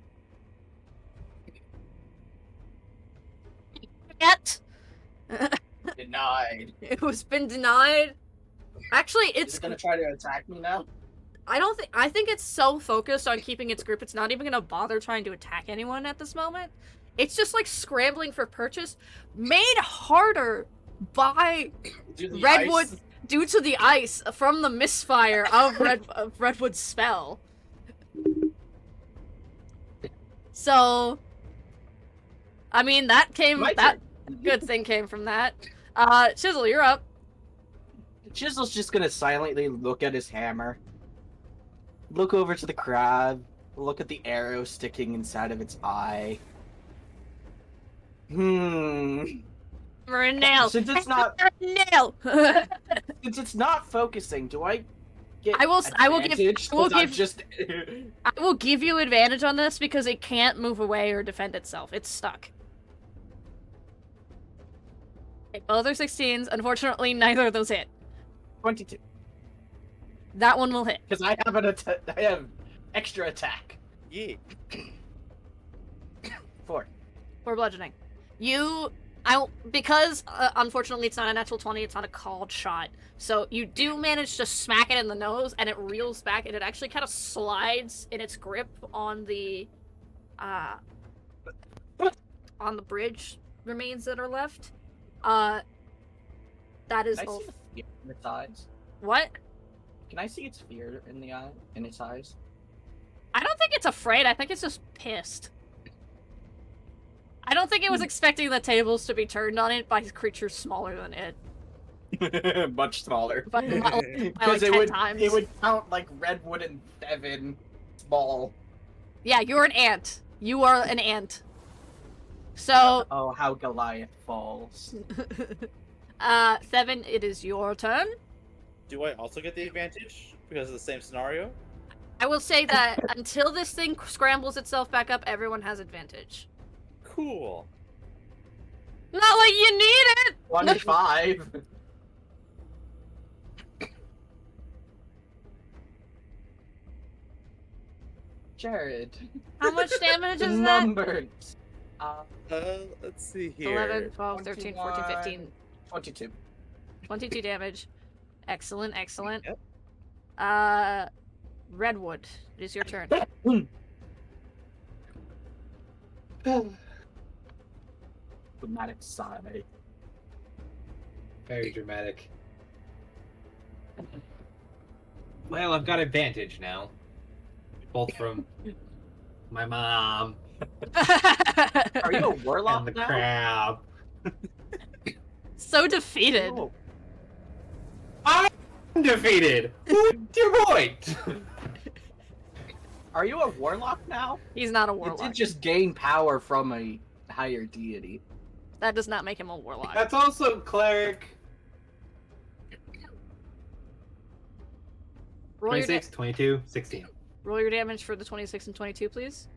Yet. Denied. It was been denied. Actually, It's it's gonna try to attack me now. I think it's so focused on keeping its group, it's not even gonna bother trying to attack anyone at this moment. It's just like scrambling for purchase, made harder by Do the Redwood ice. due to the ice from the misfire of Redwood's spell. So, I mean, that My that turn. good thing came from that. Chisel, you're up. Chisel's just gonna silently look at his hammer. Look over to the crab. Look at the arrow sticking inside of its eye. For a nail. Since it's not nail. since it's not focusing, do I get I will give- advantage? I will 'Cause I'm give- just I will give you advantage on this because it can't move away or defend itself. It's stuck. Okay, both are 16s. Unfortunately, neither of those hit. 22. That one will hit. Because I have I have extra attack. Yeah. 4. For bludgeoning. Because unfortunately it's not a natural 20, it's not a called shot. So you do manage to smack it in the nose and it reels back and it actually kind of slides in its grip on the bridge remains that are left. That is Can I all. see the fear in its eyes? What? Can I see its fear in the eye in its eyes? I don't think it's afraid, I think it's just pissed. I don't think it was expecting the tables to be turned on it by creatures smaller than it. Much smaller. By like Because 10 times. it would count like Redwood and Devin small. Yeah, you're an ant. You are an ant. So, Oh, how Goliath falls. Seven, it is your turn. Do I also get the advantage because of the same scenario? I will say that until this thing scrambles itself back up, everyone has advantage. Cool. Not like you need it! 25. Jared. How much damage The is that? numbers. Let's see here. 11, 12, 13, 14, 15. 22. 22 damage. Excellent, excellent. Yep. Redwood, it is your turn. Dramatic sigh. Very dramatic. Well, I've got advantage now. Both from my mom Are you a warlock and the now? crab. So defeated. Oh. Undefeated! What's your point? Are you a warlock now? He's not a You warlock. did just gain power from a higher deity. That does not make him a warlock. That's also cleric. Roll your, 26, 22, 16. roll your damage for the 26 and 22, please.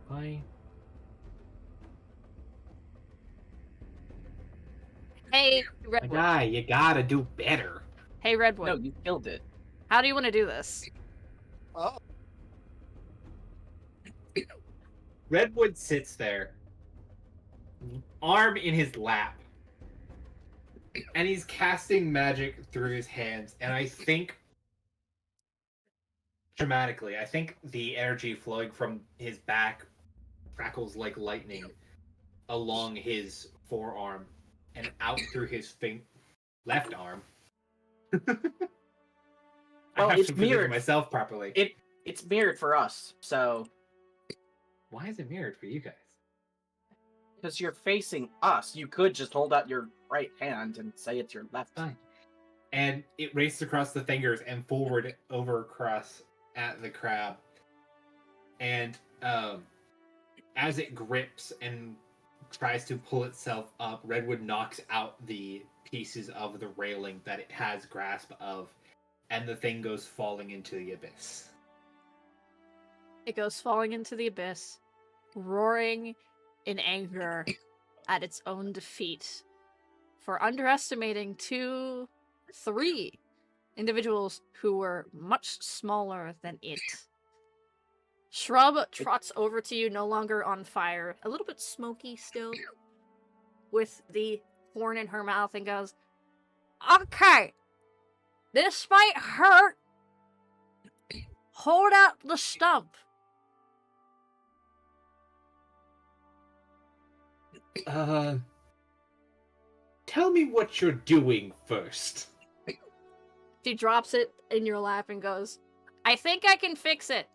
Fine. Hey, My Redwood. guy, you gotta do better. Hey, Redwood. No, you killed it. How do you want to do this? Oh. Redwood sits there, arm in his lap, and he's casting magic through his hands. And I think, dramatically, I think the energy flowing from his back crackles like lightning along his forearm and out through his left arm. Well, I have it's to position mirrored. myself properly. It's mirrored for us, so Why is it mirrored for you guys? because you're facing us, you could just hold out your right hand and say it's your left. Fine. And it races across the fingers and forward over across at the crab. And as it grips and tries to pull itself up, Redwood knocks out the pieces of the railing that it has grasp of, and the thing goes falling into the abyss. It goes falling into the abyss, roaring in anger at its own defeat for underestimating 3 individuals who were much smaller than it. Shrub trots over to you, no longer on fire, a little bit smoky still, with the horn in her mouth, and goes, "Okay, this might hurt. Hold out the stump." Tell me what you're doing first. She drops it in your lap and goes, "I think I can fix it."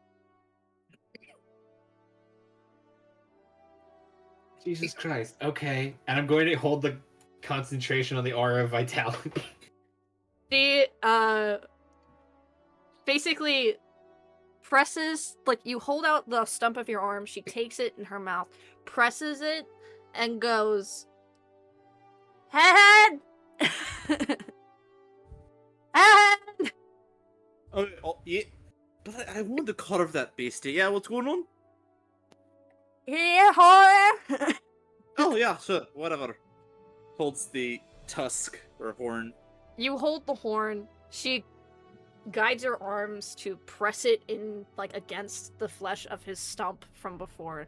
Jesus Christ. Okay. And I'm going to hold the concentration on the aura of vitality. She, basically presses, like, you hold out the stump of your arm, she takes it in her mouth, presses it, and goes, "Head! Head!" Oh, yeah. But I want to carve that beastie. Yeah, what's going on? Here, horror! Oh, yeah, sure. Whatever. Holds the tusk or horn. You hold the horn, she guides her arms to press it in, like, against the flesh of his stump from before.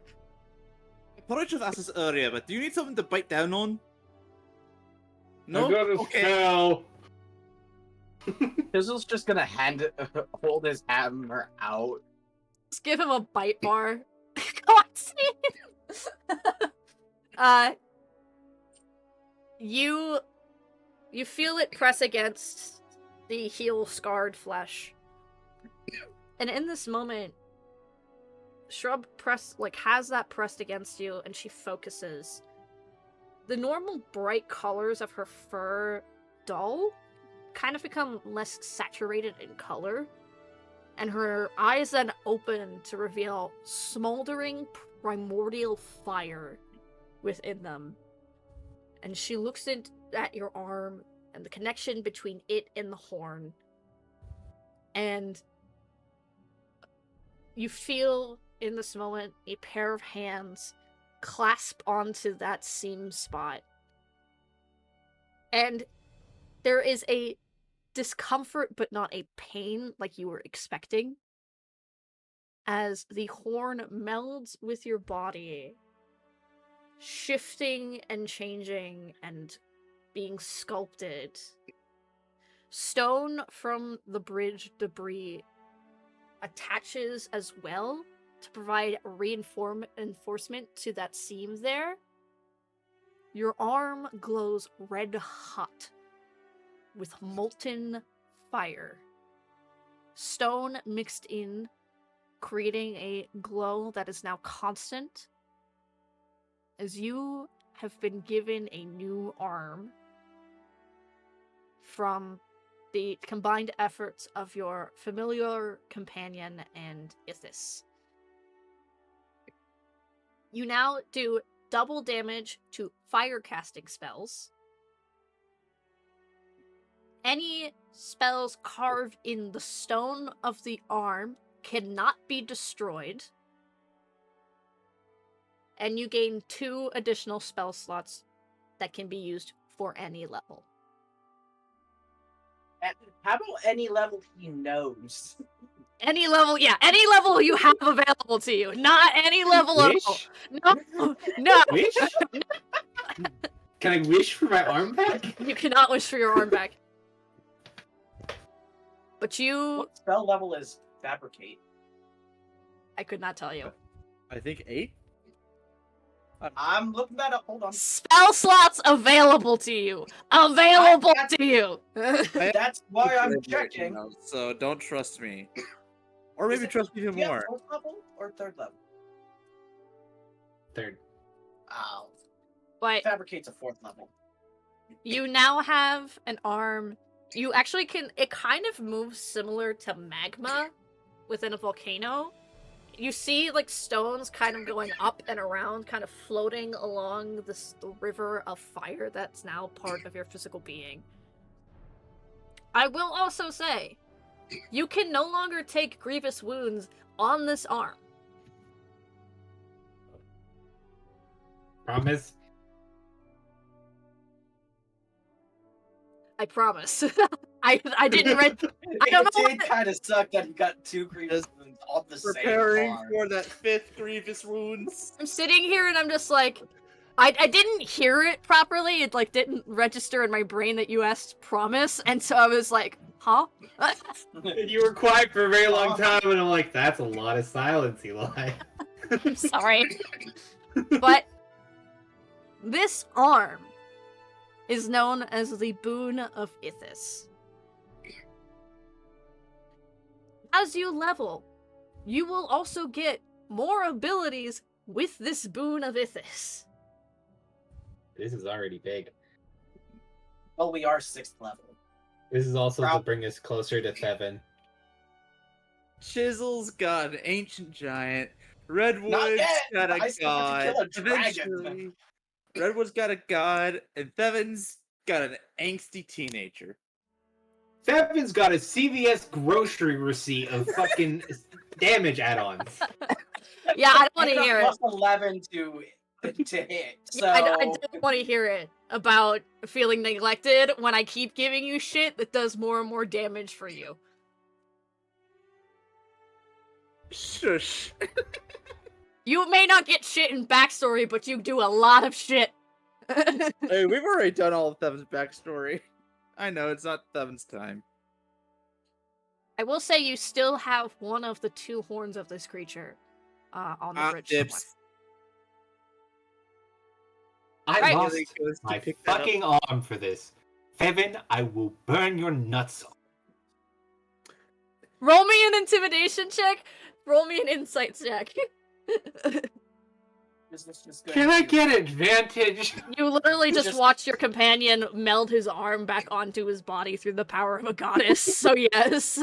I probably should have asked this earlier, but do you need something to bite down on? No? I got a Okay. spell. Fizzle's just gonna hold his hammer out. Just give him a bite bar. You feel it press against the heel-scarred flesh. And in this moment, Shrub has that pressed against you, and she focuses. The normal bright colors of her fur dull, kind of become less saturated in color, and her eyes then open to reveal smoldering primordial fire within them. And she looks at your arm and the connection between it and the horn, and you feel in this moment a pair of hands clasp onto that seam spot. And there is a discomfort, but not a pain like you were expecting, as the horn melds with your body, shifting and changing and being sculpted. Stone from the bridge debris attaches as well to provide reinforcement to that seam there. Your arm glows red hot with molten fire. Stone mixed in, creating a glow that is now constant, as you have been given a new arm from the combined efforts of your familiar companion and Ithis. You now do double damage to fire casting spells. Any spells carved in the stone of the arm cannot be destroyed. And you gain 2 additional spell slots that can be used for any level. How about any level he knows? Any level, yeah, any level you have available to you. Not any level at all. Wish? No, no. Wish? Can I wish for my arm back? You cannot wish for your arm back. But you... What spell level is Fabricate? I could not tell you. I think 8. I'm looking that up. Hold on. Spell slots available to you. Available got- to you. That's why I'm Right checking. now, so don't trust me. Or maybe trust me even Do you have more. 4th level or 3rd level? Third. Oh, But Fabricate's a 4th level. you now have an arm. You actually can... It kind of moves similar to magma within a volcano. You see, like, stones kind of going up and around, kind of floating along this river of fire that's now part of your physical being. I will also say, you can no longer take grievous wounds on this arm. Promise? I promise. I didn't read. I don't know. It did kind of suck that he got 2 grievous wounds on the same Preparing arm. for that 5th grievous wounds. I'm sitting here and I'm just like, I didn't hear it properly. It like didn't register in my brain that you asked promise, and so I was like, huh? And you were quiet for a very long time, and I'm like, that's a lot of silence, Eli. I'm sorry. But this arm is known as the Boon of Ithis. As you level, you will also get more abilities with this Boon of Ithis. This is already big. Oh, we are 6th level. This is also to Prob- bring us closer to Thevin. Chisel's got an ancient giant. Not Redwood's yet! got a I still have to god. kill a dragon. Eventually, Redwood's got a god, and Thevin's got an angsty teenager. Thevin's got a CVS grocery receipt of fucking damage add-ons. Yeah, I don't want And to a hear it. plus 11 to hit. So Yeah, I don't want to hear it about feeling neglected when I keep giving you shit that does more and more damage for you. Shush. You may not get shit in backstory, but you do a lot of shit. Hey, we've already done all of Thevin's backstory. I know, it's not Thevin's time. I will say you still have one of the 2 horns of this creature on the bridge somewhere. Dips. I Right. lost Really goes to my pick that up. fucking arm for this. Thevin, I will burn your nuts off. Roll me an intimidation check. Roll me an insight check. Is this just going Can I to- get advantage? You literally just Just- watched your companion meld his arm back onto his body through the power of a goddess, so yes.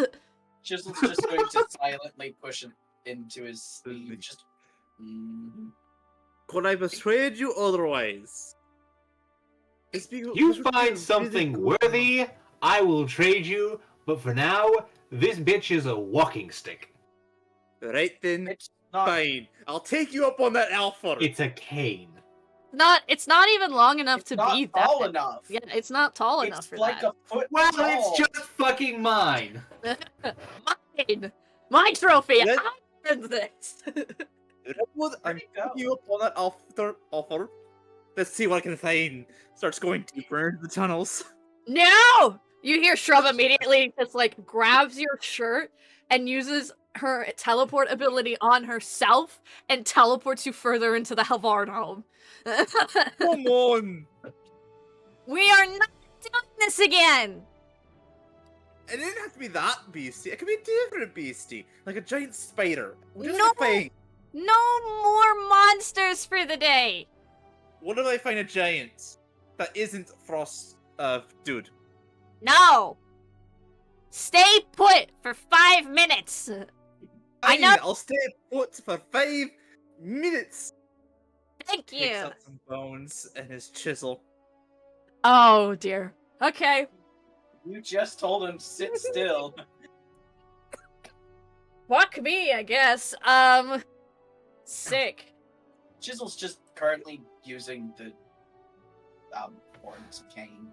Chisel's just going to silently push it into his sleeve. Just. Could I persuade you otherwise? You find something worthy, I will trade you, but for now, this bitch is a walking stick. Right then, It's not. fine. I'll take you up on that offer. It's a cane. It's not even long enough It's to not be tall that. enough. Yeah, it's not tall enough It's for like that. a foot Well, tall. it's just fucking mine. Mine! My trophy! Let- I earned this! Redwood, There I'm you go. taking you up on that offer. Let's see what I can find. Starts going deeper into the tunnels. No! You hear Shrub immediately just like grabs your shirt and uses her teleport ability on herself and teleports you further into the Halvard home. Come on! We are not doing this again! It didn't have to be that beastie. It could be a different beastie, like a giant spider. Just No. a thing. No more monsters for the day! What if I find a giant that isn't Frost? Dude. No! Stay put for 5 minutes! I know- Fine, I'll stay put for 5 minutes. Thank Picks you! up some bones and his chisel. Oh dear. Okay. You just told him sit still. Fuck me, I guess. Sick. Chisel's just currently using the horns cane.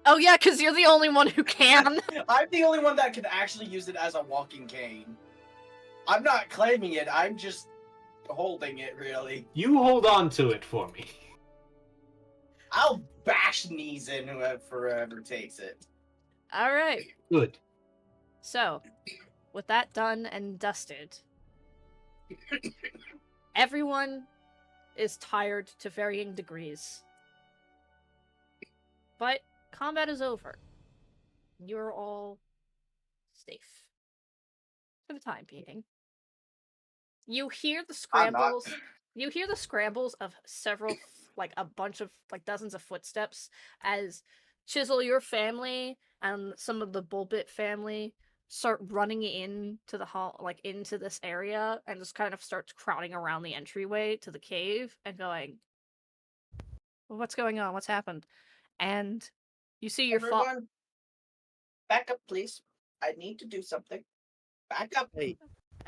Oh yeah, because you're the only one who can. I'm the only one that can actually use it as a walking cane. I'm not claiming it, I'm just holding it, really. You hold on to it for me. I'll bash knees in whoever takes it. Alright. Good. So, with that done and dusted, everyone is tired to varying degrees. But combat is over. You're all safe. For the time being. You hear the I'm not. scrambles. You hear the scrambles of several, like a bunch of, like dozens of footsteps as Chisel, your family, and some of the Bullbit family start running into the hall, like into this area, and just kind of starts crowding around the entryway to the cave and going, well, "What's going on? What's happened?" And you see your father. Everyone, back up, please. I need to do something. Back up. Hey,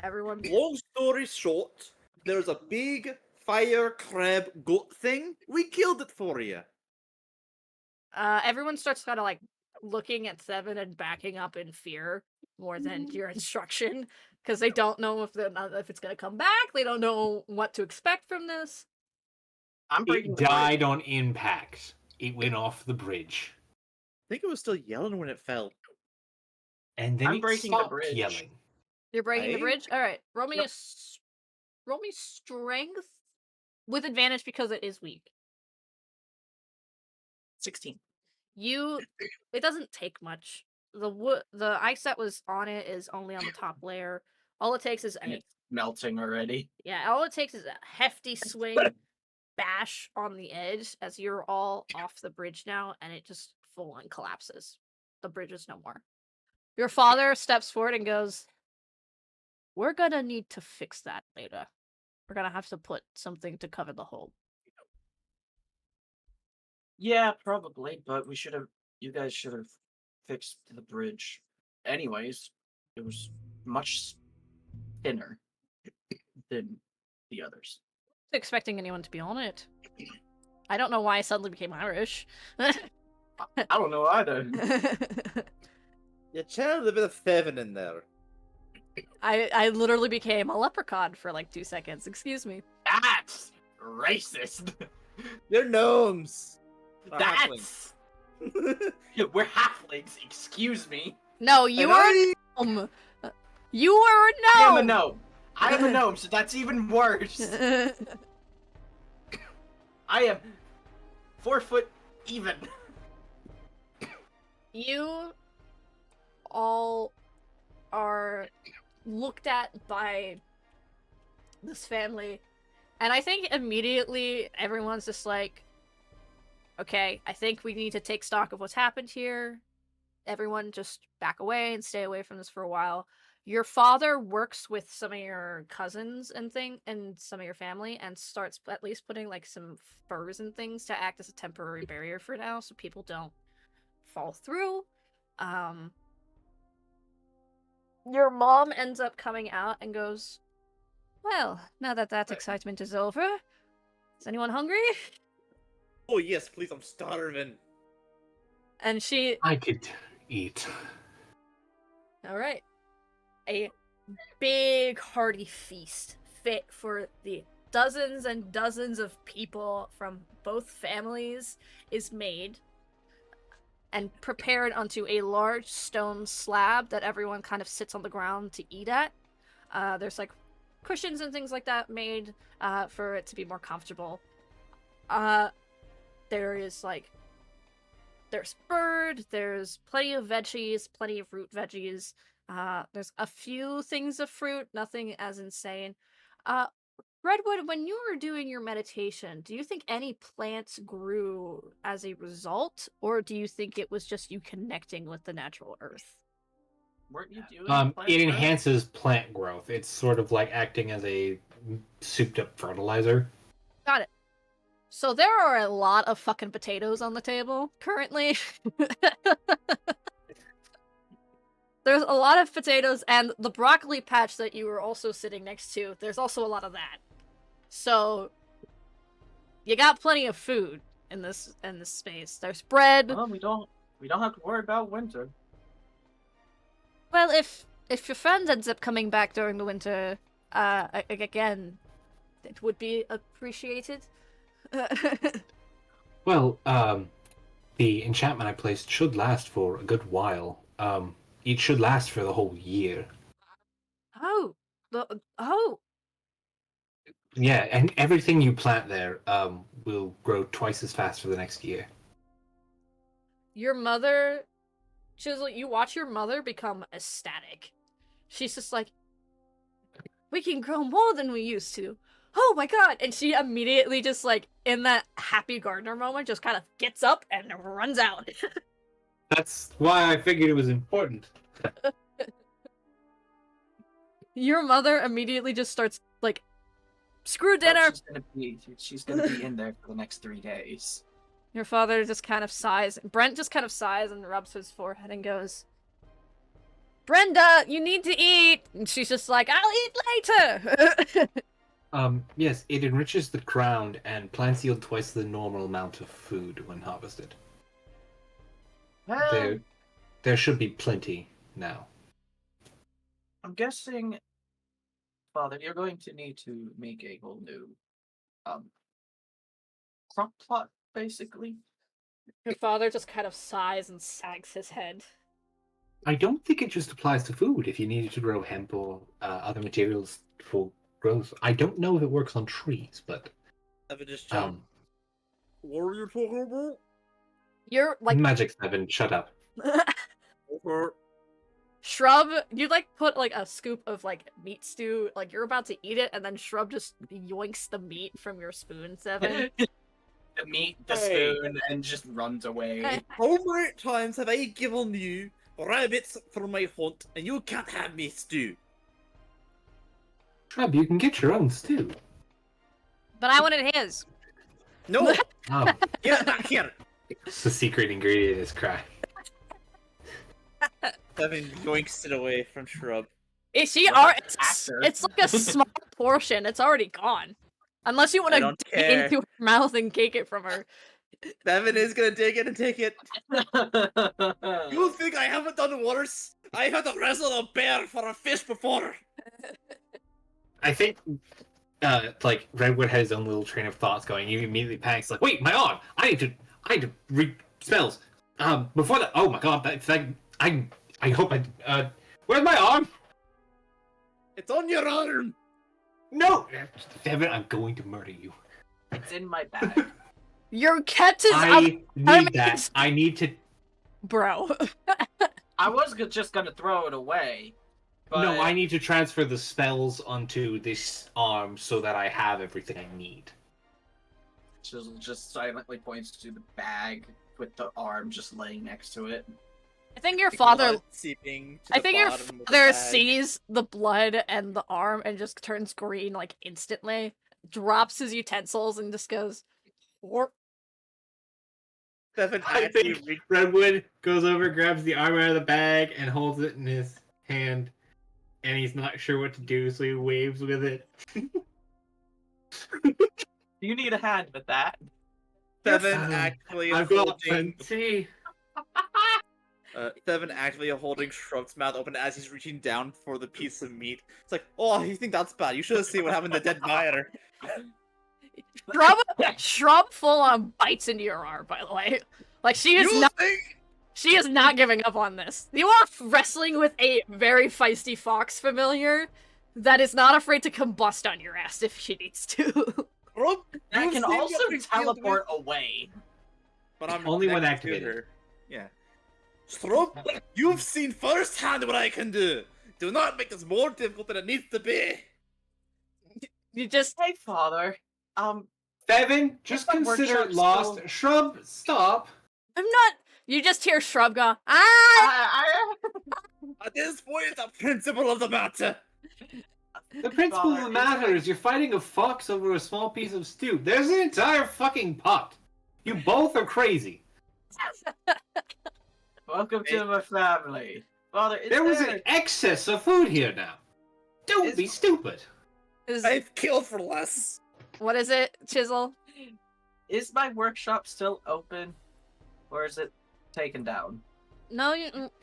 Everyone. long story short, there's a big fire crab goat thing. We killed it for you. Everyone starts kind of like looking at Seven and backing up in fear more than your instruction because they don't know if it's gonna come back. They don't know what to expect from this. I'm breaking It the died bridge. on impact. It went off the bridge. I think it was still yelling when it fell. And then I'm it breaking the stopped bridge. yelling. You're breaking the Aye. bridge. All right, roll me Yep. roll me strength with advantage because it is weak. 16. It doesn't take much. The ice that was on it is only on the top layer. All it takes is And it's melting already. all it takes is a hefty swing, bash on the edge as you're all off the bridge now, and it just full on collapses. The bridge is no more. Your father steps forward and goes, "We're gonna need to fix that later. We're gonna have to put something to cover the hole." Yeah, probably, but you guys should have fixed the bridge. Anyways, it was much thinner than the others. Wasn't expecting anyone to be on it. I don't know why I suddenly became Irish. I don't know either. You channeled a bit of Seven in there. I literally became a leprechaun for like 2 seconds. Excuse me. That's racist. You're gnomes. Or That's halflings. we're halflings. Excuse me. No, you And are I- a gnome. You are a I am a gnome. gnome. I am a gnome, so that's even worse. I am 4 foot even. You all are looked at by this family, and I think immediately everyone's just like, okay, I think we need to take stock of what's happened here. Everyone just back away and stay away from this for a while. Your father works with some of your cousins and some of your family, and starts at least putting like some furs and things to act as a temporary barrier for now, so people don't fall through. Your mom ends up coming out and goes, "Well, now that excitement is over, is anyone hungry?" Oh yes, please, I'm starving. And she, I could eat. all right, a big hearty feast fit for the dozens and dozens of people from both families is made and prepared onto a large stone slab that everyone kind of sits on the ground to eat at. There's like cushions and things like that made for it to be more comfortable. There's bird, there's plenty of veggies, plenty of root veggies. There's a few things of fruit, nothing as insane. Redwood, when you were doing your meditation, do you think any plants grew as a result, or do you think it was just you connecting with the natural earth? Weren't you doing It plant growth? enhances plant growth. It's sort of like acting as a souped-up fertilizer. Got it. So there are a lot of fucking potatoes on the table currently. There's a lot of potatoes, and the broccoli patch that you were also sitting next to, there's also a lot of that. So you got plenty of food in this space. There's bread. Well, we don't have to worry about winter. Well, if your friend ends up coming back during the winter, again, it would be appreciated. Well, the enchantment I placed should last for a good while. It should last for the whole year. Oh, Yeah, and everything you plant there will grow twice as fast for the next year. your mother, Chisel, you watch your mother become ecstatic. She's just like, we can grow more than we used to. Oh my god! And she immediately just like, in that happy gardener moment, just kind of gets up and runs out. That's why I figured it was important. Your mother immediately just starts like, screw dinner! She's gonna be in there for the next 3 days. Your father just kind of sighs. Brent just kind of sighs and rubs his forehead and goes, Brenda, you need to eat! And she's just like, I'll eat later! Yes, it enriches the ground and plants yield twice the normal amount of food when harvested. Well, There should be plenty now. I'm guessing, Father, you're going to need to make a whole new crop plot, basically. Your father just kind of sighs and sags his head. I don't think it just applies to food. If you needed to grow hemp or other materials for growth, I don't know if it works on trees, but Evan just jumped. What are you talking about? You're like, Magic 7, shut up. Shrub, you like put like a scoop of like meat stew, like you're about to eat it, and then Shrub just yoinks the meat from your spoon, Seven. The meat, the Hey. spoon, and just runs away. How many times have I given you rabbits for my hunt, and you can't have me stew? Shrub, you can get your own stew. But I wanted his. No! Oh, Get back here! the secret ingredient is cry. Evan yoinks it away from Shrub. It's Actor. it's like a small portion. It's already gone. Unless you want I to don't dig care. into her mouth and take it from her. Evan is gonna take it and take it. You think I haven't done worse? I've had to wrestle a bear for a fish before. I think, like, Redwood had his own little train of thoughts going. He immediately panics, like, wait, my arm! I need to read spells. Before that, oh my god, I hope where's my arm? It's on your arm. No! Damn it, I'm going to murder you. It's in my bag. Your cat is up, I need that. I need to... bro. I was just gonna throw it away. But No, I need to transfer the spells onto this arm so that I have everything I need. Chisel just silently points to the bag with the arm just laying next to it. I think your father. Blood seeping to I the think your bottom of the father bag. sees the blood and the arm and just turns green like instantly. Drops his utensils and just goes, "Warp." Evan I actually think Redwood goes over, grabs the arm out of the bag, and holds it in his hand. And he's not sure what to do, so he waves with it. You need a hand with that. Seven Um, actually I've got holding plenty. Seven actually holding Shrub's mouth open as he's reaching down for the piece of meat. It's like, oh, you think that's bad? You should have seen what happened to dead Meyer. Shrub full on bites into your arm. By the way, like she is You not. think? She is not giving up on this. You are wrestling with a very feisty fox familiar that is not afraid to combust on your ass if she needs to. Shrub, That you've can seen also what we deal with, teleport away. but I'm Only when next to activated. her. Yeah. Shrub, you've seen firsthand what I can do. Do not make this more difficult than it needs to be. You just Hey, Father. Seven, just my consider it workshop's lost. still- Shrub, stop. I'm not. You just hear Shrub go, ah! I... At this point, the principle of the matter. The principle Father, of the matter is you're fighting a fox over a small piece of stew. There's an entire fucking pot. You both are crazy. Welcome to my family. Father, is There was there... an excess of food here now. Don't be stupid. I've killed for less. What is it, Chisel? Is my workshop still open? Or is it taken down? No,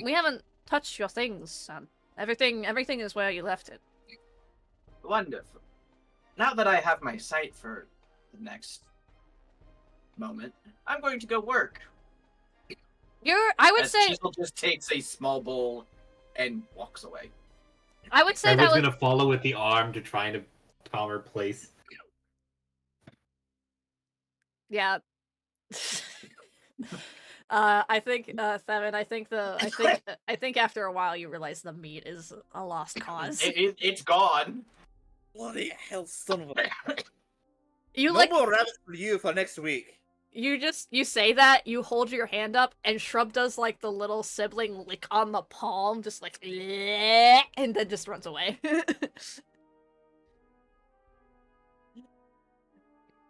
we haven't touched your things, son. Everything is where you left it. Wonderful. Now that I have my sight for the next moment, I'm going to go work. I would As say Chisel just takes a small bowl and walks away. I would say Everyone's that was gonna follow with the arm to try to calmer place. yeah. I think Seven. I think after a while you realize the meat is a lost cause. It's gone. Bloody hell, son of a... You no like more rabbits for you for next week. you say that, you hold your hand up, and Shrub does like the little sibling lick on the palm, just like "Bleh," and then just runs away.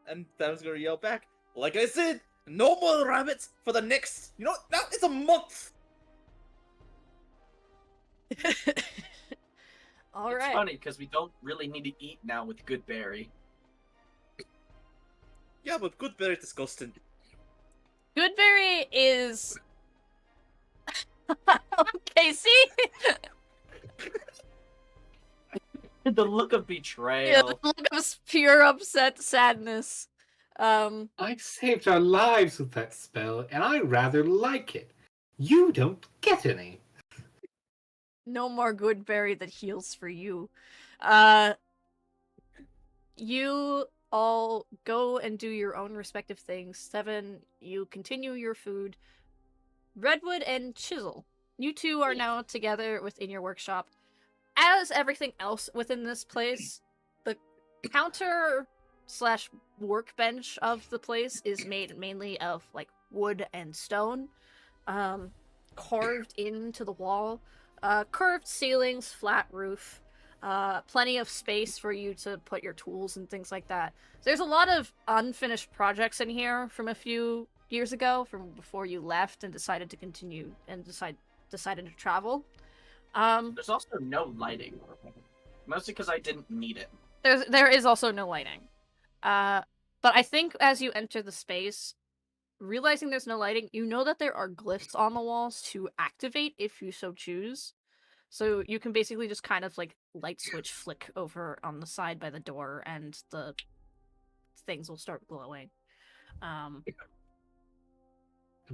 And Thanos gonna yell back, like I said, no more rabbits for the next... You know, now it's a month! All It's right. funny because we don't really need to eat now with Goodberry. Yeah, but Goodberry is disgusting. Goodberry is okay. See, The look of yeah, betrayal. the look of pure upset sadness. I saved our lives with that spell, and I rather like it. You don't get any. No more Goodberry that heals for you. You all go and do your own respective things. Seven, you continue your food. Redwood and Chisel, you two are now together within your workshop. As everything else within this place, the counter slash workbench of the place is made mainly of like wood and stone, carved into the wall. Curved ceilings, flat roof, plenty of space for you to put your tools and things like that. There's a lot of unfinished projects in here from a few years ago, from before you left and decided to continue and decided to travel. There's also no lighting. Mostly because I didn't need it. There is also no lighting. But I think as you enter the space, realizing there's no lighting, you know that there are glyphs on the walls to activate if you so choose. So you can basically just kind of like light switch flick over on the side by the door and the things will start glowing. I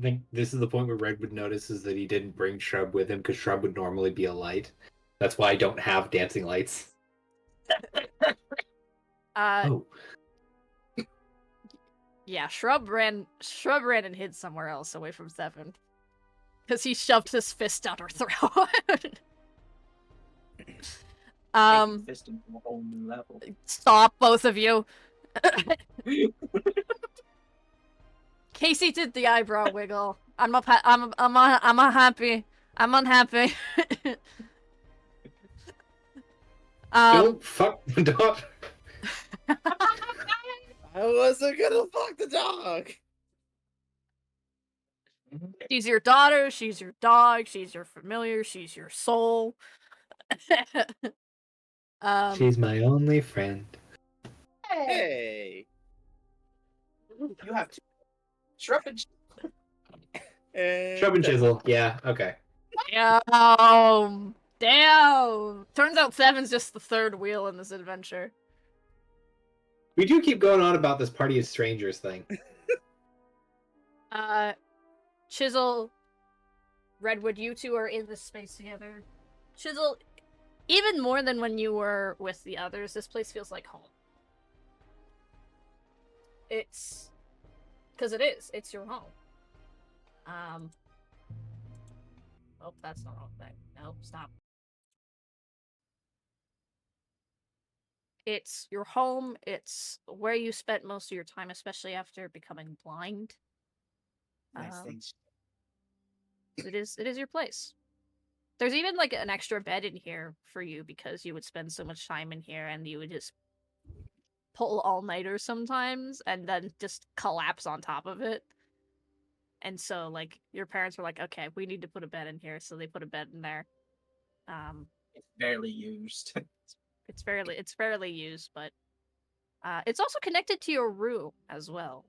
think this is the point where Redwood notices that he didn't bring Shrub with him because Shrub would normally be a light. That's why I don't have dancing lights. Oh. Yeah, Shrub ran and hid somewhere else away from Seven. Because he shoved his fist down her throat. Fist into a whole new level. Stop, both of you. Casey did the eyebrow wiggle. I'm unhappy. I'm unhappy. Don't fuck the dog. I wasn't gonna fuck the dog! She's your daughter, she's your dog, she's your familiar, she's your soul. She's my only friend. Hey! You have to. Shrub and Shrub and Chisel. Yeah, okay. Damn. Damn. Turns out Seven's just the third wheel in this adventure. We do keep going on about this party of strangers thing. Chisel, Redwood, you two are in this space together. Chisel, even more than when you were with the others, this place feels like home. It's... because it is. It's your home. Oh, that's not the wrong thing. No, stop. It's your home. It's where you spent most of your time, especially after becoming blind. Nice Um, things. It is your place. There's even like an extra bed in here for you because you would spend so much time in here and you would just pull all-nighters sometimes and then just collapse on top of it. And so like your parents were like, okay, we need to put a bed in here, so they put a bed in there. It's barely used. It's fairly used, but it's also connected to your room as well.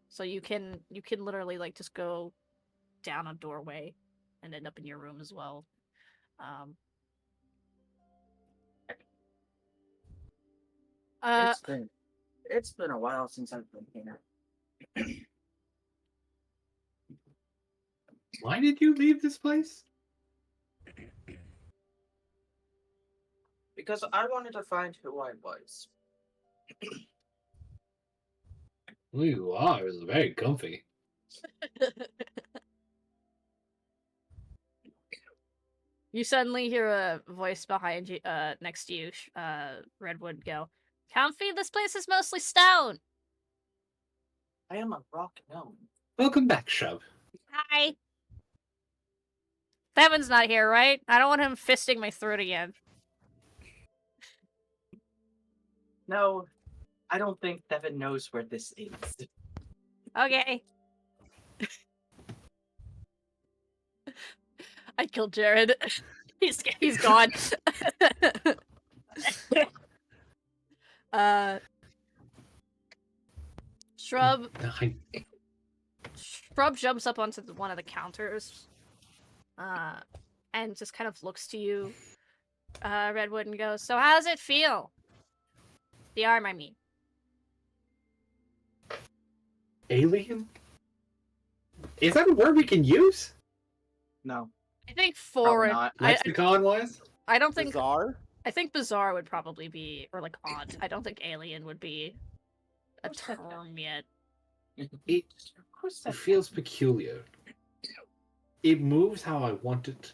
So you can literally like just go down a doorway and end up in your room as well. Um, It's been a while since I've been here. Why did you leave this place? Because I wanted to find who I was. Who you are is very comfy. You suddenly hear a voice behind you, next to you, Redwood, go, "Comfy? This place is mostly stone." I am a rock gnome. Welcome back, Shrub. Hi. Devin's not here, right? I don't want him fisting my throat again. No, I don't think Devin knows where this is. Okay. I killed Jared. He's gone. Shrub jumps up onto one of the counters, and just kind of looks to you, Redwood, and goes, "So how does it feel? The arm, I mean." Alien? Is that a word we can use? No. I think Probably foreign. not. Lexicon-wise? I don't think. Bizarre. I think bizarre would probably be, or like odd. I don't think alien would be a term yet. It feels peculiar. It moves how I want it,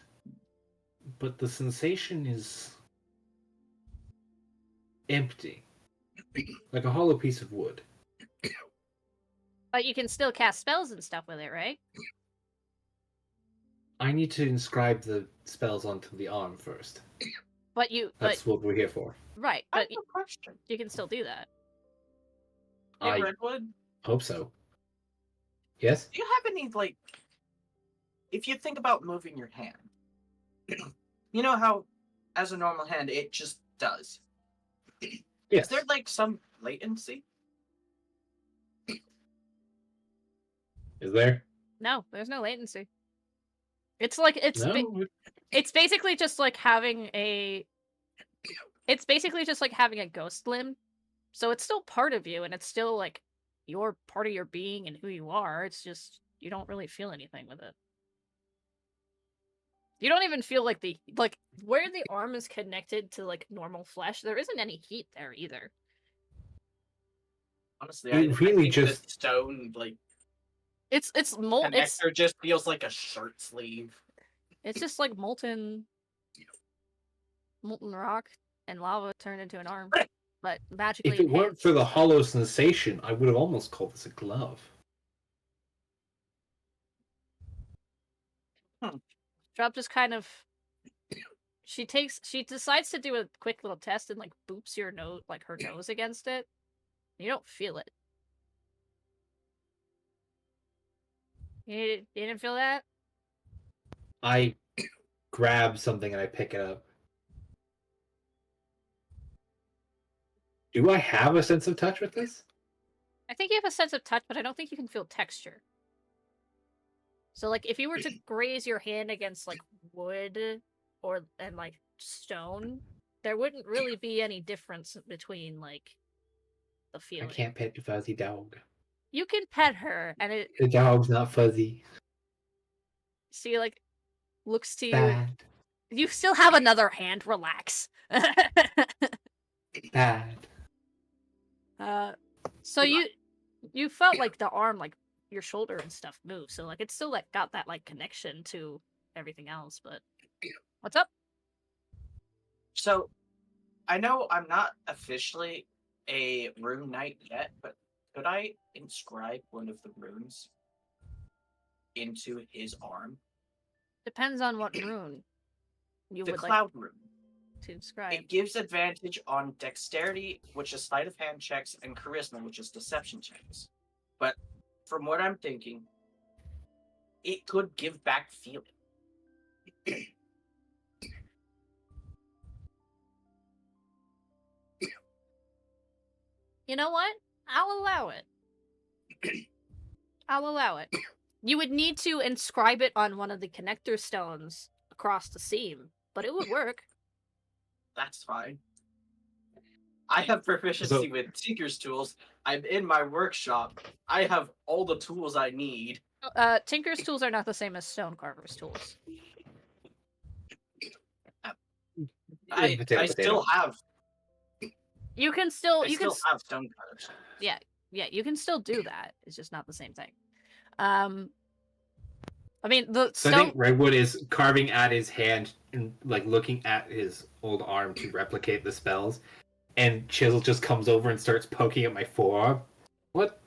but the sensation is empty, like a hollow piece of wood. But you can still cast spells and stuff with it, right? I need to inscribe the spells onto the arm first. But you, That's what we're here for. right? I have But a question. you can still do that. Hey, I Redwood, hope so. Yes? do you have any, like, if you think about moving your hand, you know how, as a normal hand, it just does. Yes. Is there, like, some latency? Is there? No, there's no latency. It's like No. it's basically just like having a. It's basically just like having a ghost limb, so it's still part of you, and it's still like your part of your being and who you are. It's just you don't really feel anything with it. You don't even feel like where the arm is connected to like normal flesh. There isn't any heat there either. Honestly, It I really think just- the stone, like, It's connector just feels like a shirt sleeve. it's just like molten rock and lava turned into an arm, but magically If it weren't enhanced. for the hollow sensation, I would have almost called this a glove. Drop just kind of she decides to do a quick little test and like boops your nose, like her nose against it. You don't feel it. You didn't feel that? I grab something and I pick it up. Do I have a sense of touch with this? I think you have a sense of touch, but I don't think you can feel texture. So like if you were to graze your hand against like wood and like stone, there wouldn't really be any difference between like the I feeling. can't pet your fuzzy dog. You can pet her and it The dog's not fuzzy. she like looks to you. Bad. You still have another hand, relax. Bad. So you felt like the arm, like your shoulder and stuff move, so like it's still like got that like connection to everything else, but what's up? So, I know I'm not officially a rune knight yet, but could I inscribe one of the runes into his arm? Depends on what rune you The would like cloud rune. to describe. It gives advantage on dexterity, which is sleight of hand checks, and charisma, which is deception checks. But from what I'm thinking, it could give back feeling. You know what? I'll allow it. I'll allow it. You would need to inscribe it on one of the connector stones across the seam, but it would work. That's fine. I have proficiency with Tinker's tools. I'm in my workshop. I have all the tools I need. Tinker's tools are not the same as Stonecarver's tools. I still have. You can still have stonecutters. Yeah, you can still do that. It's just not the same thing. I mean, So I think Redwood is carving at his hand and like looking at his old arm to replicate the spells, and Chisel just comes over and starts poking at my forearm. What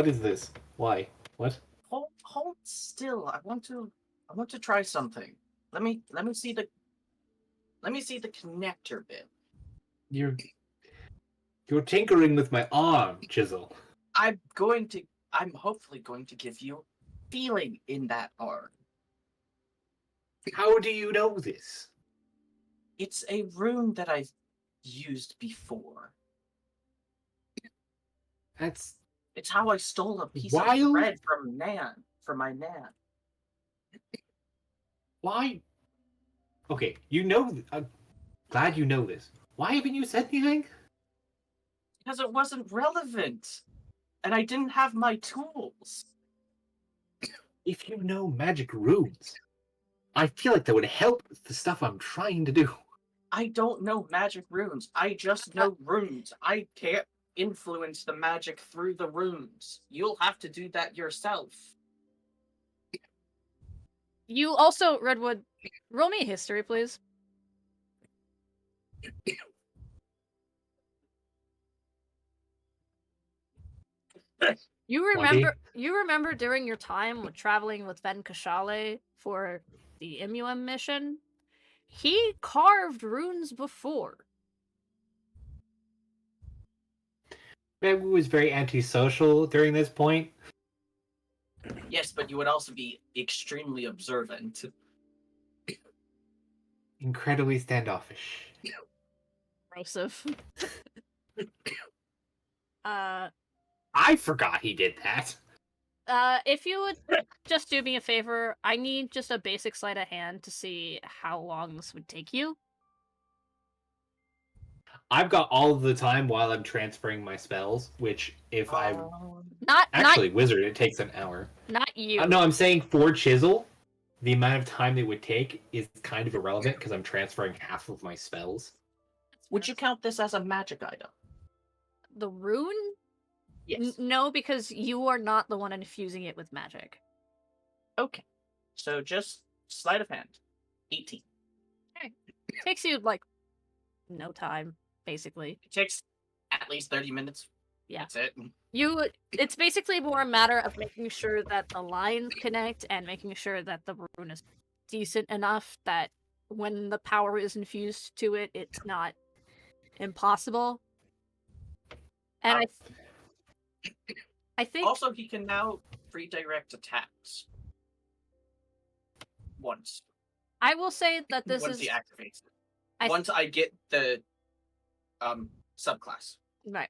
is this? Why? What? Hold still. I want to try something. Let me see the connector bit. You're tinkering with my arm, Chisel. I'm hopefully going to give you feeling in that arm. How do you know this? It's a rune that I've used before. It's how I stole a piece of bread from my nan. Why? Okay, I'm glad you know this. Why haven't you said anything? Because it wasn't relevant. And I didn't have my tools. If you know magic runes, I feel like that would help with the stuff I'm trying to do. I don't know magic runes. I just know runes. I can't influence the magic through the runes. You'll have to do that yourself. You also, Redwood, roll me a history, please. You remember during your time traveling with Ben Kashale for the MUM mission? He carved runes before. Maybe was very antisocial during this point. Yes, but you would also be extremely observant. Incredibly standoffish. Corrosive. I forgot he did that. If you would just do me a favor, I need just a basic sleight of hand to see how long this would take you. I've got all the time while I'm transferring my spells, which if I'm wizard, it takes an hour. Not you. No, I'm saying for Chisel, the amount of time it would take is kind of irrelevant because I'm transferring half of my spells. Would you count this as a magic item? The rune? Yes. No, because you are not the one infusing it with magic. Okay. So just sleight of hand. 18. Okay. Takes you, like, no time, basically. It takes at least 30 minutes. Yeah. That's it. It's basically more a matter of making sure that the lines connect and making sure that the rune is decent enough that when the power is infused to it, it's not impossible. And I think also he can now redirect attacks. Once. I will say that this once is he activates it. Once I get the subclass. Right.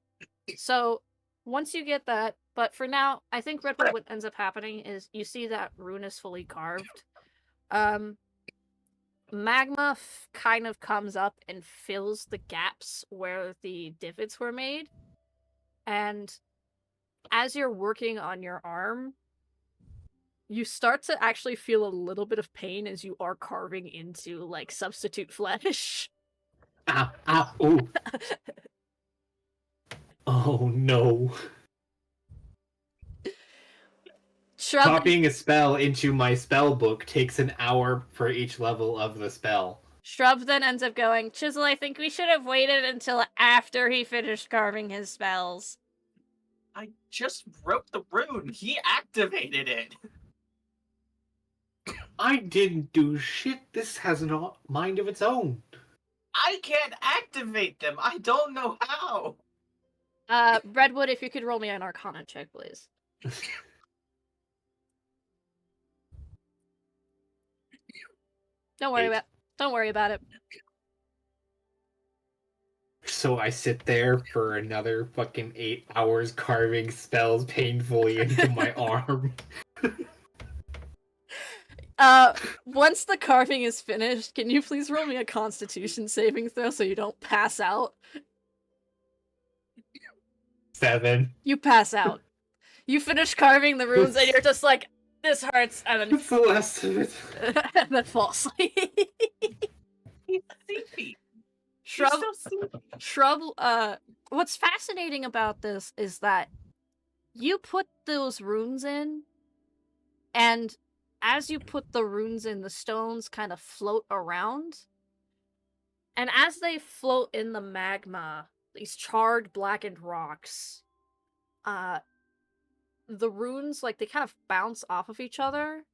So once you get that, but for now, I think what ends up happening is you see that rune is fully carved. Magma kind of comes up and fills the gaps where the divots were made. And as you're working on your arm, you start to actually feel a little bit of pain as you are carving into, like, substitute flesh. Ooh. Oh no. Copying a spell into my spell book takes an hour for each level of the spell. Shrub then ends up going, Chisel, I think we should have waited until after he finished carving his spells. I just wrote the rune. He activated it. I didn't do shit. This has a mind of its own. I can't activate them. I don't know how. Redwood, if you could roll me an Arcana check, please. Don't worry about it. So I sit there for another fucking 8 hours carving spells painfully into my arm. Once the carving is finished, can you please roll me a Constitution saving throw so you don't pass out? 7. You pass out. You finish carving the runes and you're just like, this hurts, and then What's the last of it? and then fall asleep. He's sleepy. Shrub, He's so sleepy. Shrub, what's fascinating about this is that you put those runes in, and as you put the runes in, the stones kind of float around. And as they float in the magma, these charred, blackened rocks, the runes, like, they kind of bounce off of each other.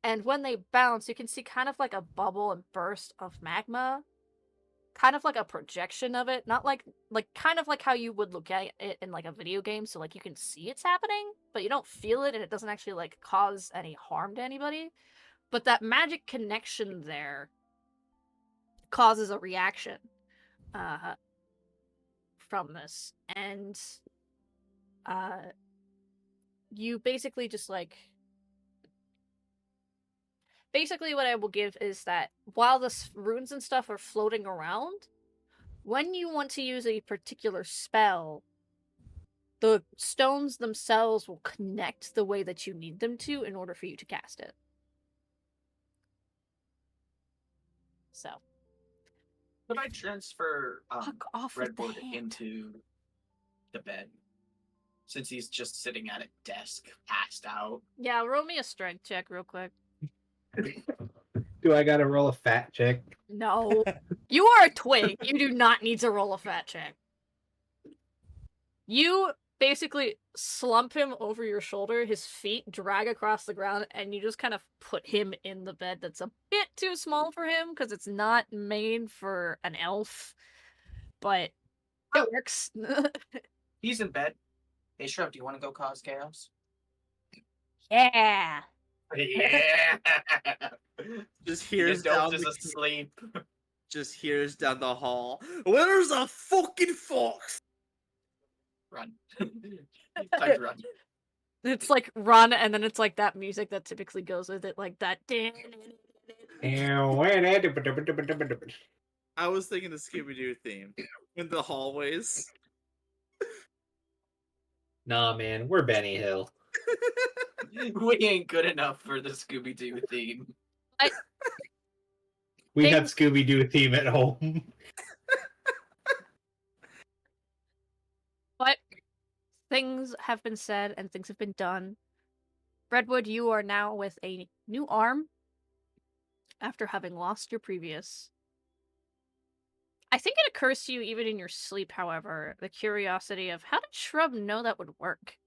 And when they bounce, you can see kind of like a bubble and burst of magma. Kind of like a projection of it. Not like kind of like how you would look at it in like a video game. So like you can see it's happening, but you don't feel it and it doesn't actually like cause any harm to anybody. But that magic connection there causes a reaction from this. And you basically just like... Basically what I will give is that while the runes and stuff are floating around, when you want to use a particular spell, the stones themselves will connect the way that you need them to in order for you to cast it. So. Could I transfer Fuck off with the Redwood hand. into the bed? Since he's just sitting at a desk, passed out. Yeah, roll me a strength check real quick. Do I gotta roll a fat check? No. You are a twig. You do not need to roll a fat check. You basically slump him over your shoulder, his feet drag across the ground, and you just kind of put him in the bed that's a bit too small for him because it's not made for an elf. But it works. He's in bed. Hey, Shrub, do you want to go cause chaos? Yeah. Yeah. Just hears Your down dog is the asleep. just hears down the hall. Where's a fucking fox? Run. Time to run. It's like run, and then it's like that music that typically goes with it, like that. I was thinking the Scooby-Doo theme in the hallways. Nah, man, we're Benny Hill. We ain't good enough for the Scooby-Doo theme. We Things- have Scooby-Doo theme at home. But things have been said and things have been done. Redwood, you are now with a new arm after having lost your previous. I think it occurs to you even in your sleep, however, the curiosity of how did Shrub know that would work?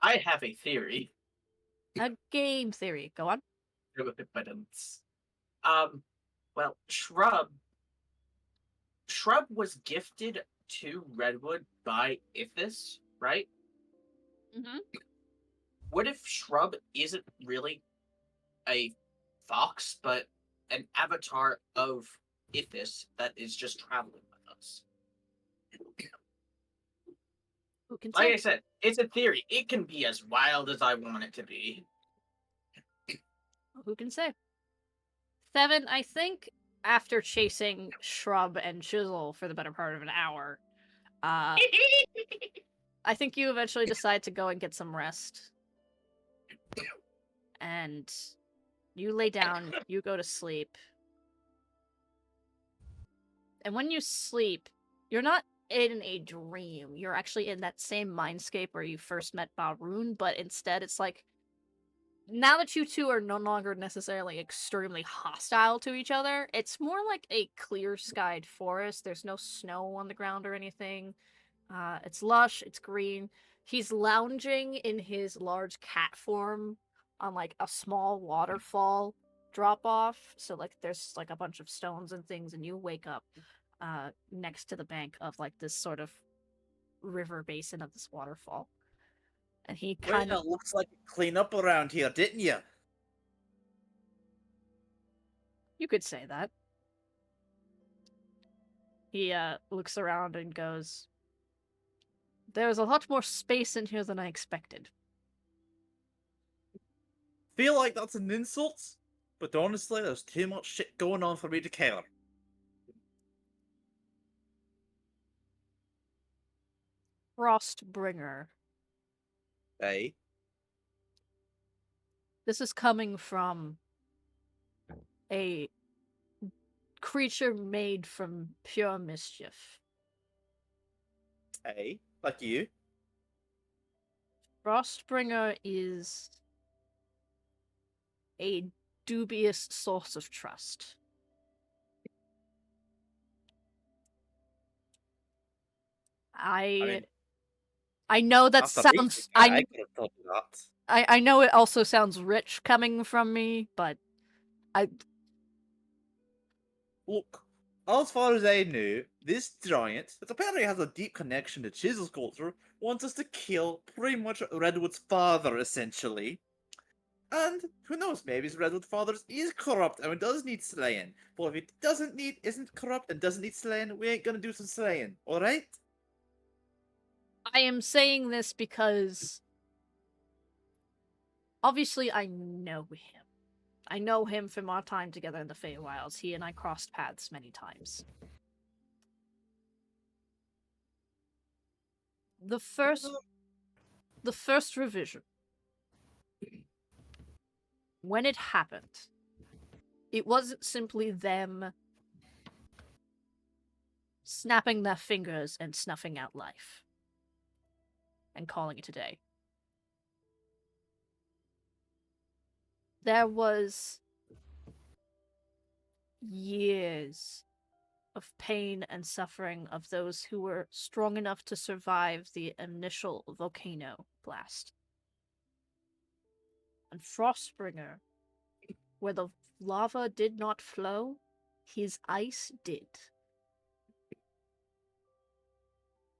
I have a theory. A game theory. Go on. Well, Shrub was gifted to Redwood by Ithis, right? Mm-hmm. What if Shrub isn't really a fox, but an avatar of Ithis that is just traveling with us? Who can Like say? I said, it's a theory. It can be as wild as I want it to be. Who can say? Seven, I think after chasing Shrub and Chisel for the better part of an hour, I think you eventually decide to go and get some rest. And you lay down, you go to sleep. And when you sleep, you're not in a dream. You're actually in that same mindscape where you first met Barun, but instead it's like now that you two are no longer necessarily extremely hostile to each other, it's more like a clear-skied forest. There's no snow on the ground or anything. It's lush, it's green. He's lounging in his large cat form on like a small waterfall drop off. So like there's like a bunch of stones and things, and you wake up next to the bank of like this sort of river basin of this waterfall. And he kind of Well, looks like you clean up around here, didn't you? you could say that. He looks around and goes, "There's a lot more space in here than I expected." Feel like that's an insult, but honestly, there's too much shit going on for me to care. Frostbringer. Hey, This is coming from a creature made from pure mischief. hey, like you. Frostbringer is a dubious source of trust. I I know that After sounds reading that, I could have told you that. I know it also sounds rich coming from me, but Look, as far as I knew, this giant, that apparently has a deep connection to Chisel's culture, wants us to kill pretty much Redwood's father, essentially. And who knows, maybe his Redwood father is corrupt and does need slaying. But if he isn't corrupt and doesn't need slaying, we ain't gonna do some slaying, alright? I am saying this because obviously I know him. I know him from our time together in the Feywilds. He and I crossed paths many times. The first revision, when it happened, it wasn't simply them snapping their fingers and snuffing out life and calling it a day. There was years of pain and suffering of those who were strong enough to survive the initial volcano blast. And Frostbringer, where the lava did not flow, his ice did.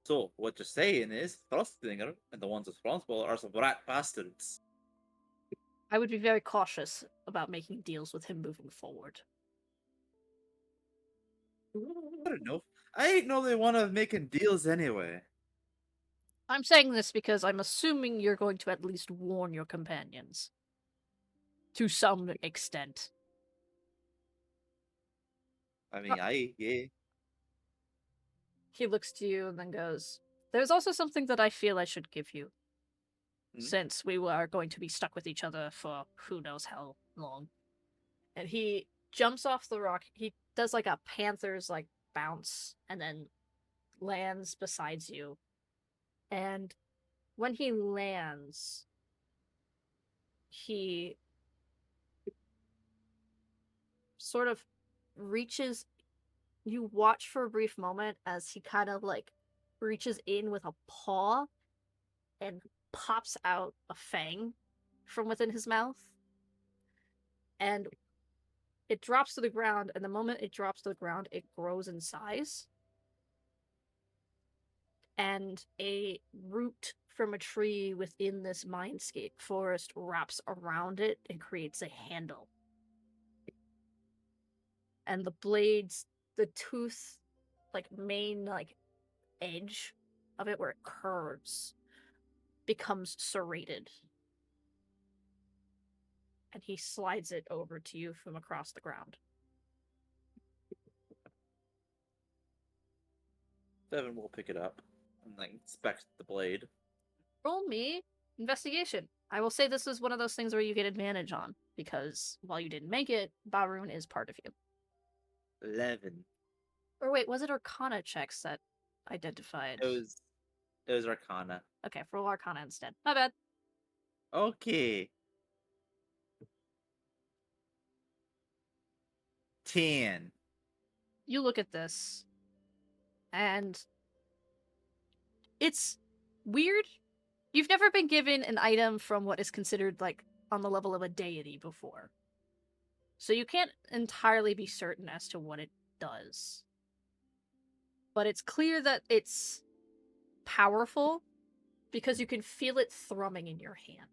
So, what you're saying is, Frostbringer and the ones responsible are some rat bastards. I would be very cautious about making deals with him moving forward. Fair enough. I ain't know they want to making deals anyway. I'm saying this because I'm assuming you're going to at least warn your companions. To some extent. I mean, yeah. He looks to you and then goes, "There's also something that I feel I should give you. Since we are going to be stuck with each other for who knows how long." And he jumps off the rock. He does like a panther's like bounce and then lands beside you. And when he lands, he sort of reaches. You watch for a brief moment as he kind of like reaches in with a paw and pops out a fang from within his mouth. And it drops to the ground, and the moment it drops to the ground, it grows in size. And a root from a tree within this mindscape forest wraps around it and creates a handle. And the blades, the tooth, like main like edge of it where it curves, becomes serrated. And he slides it over to you from across the ground. Devin will pick it up and like inspect the blade. Roll me investigation. I will say this is one of those things where you get advantage on, because while you didn't make it, Barun is part of you. 11. Or wait, was it Arcana checks that identified? It was Arcana. Okay, roll Arcana instead. My bad. Okay. 10. You look at this, and it's weird. You've never been given an item from what is considered, like, on the level of a deity before. So you can't entirely be certain as to what it does. But it's clear that it's powerful because you can feel it thrumming in your hand.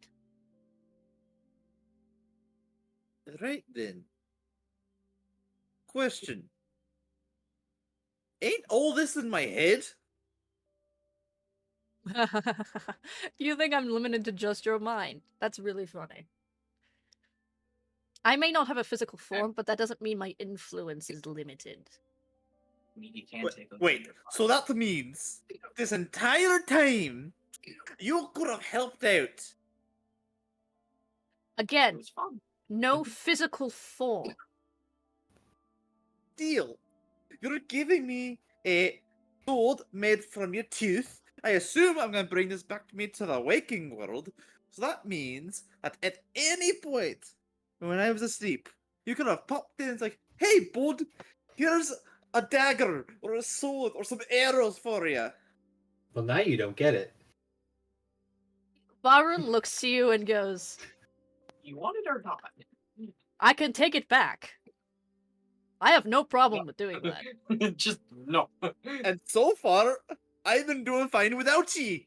Right then. Question. Ain't all this in my head? You think I'm limited to just your mind? That's really funny. I may not have a physical form, but that doesn't mean my influence is limited. I mean, you can take a Wait, so that means this entire time you could have helped out. it Again, was fun. no physical form. Deal. You're giving me a sword made from your tooth. I assume I'm going to bring this back to me to the waking world. So that means that at any point when I was asleep, you could have popped in and like, hey, bud, here's a dagger or a sword or some arrows for you. Well, now you don't get it. Varun looks to you and goes, You want it or not? I can take it back. I have no problem with doing that. Just no. And so far, I've been doing fine without you.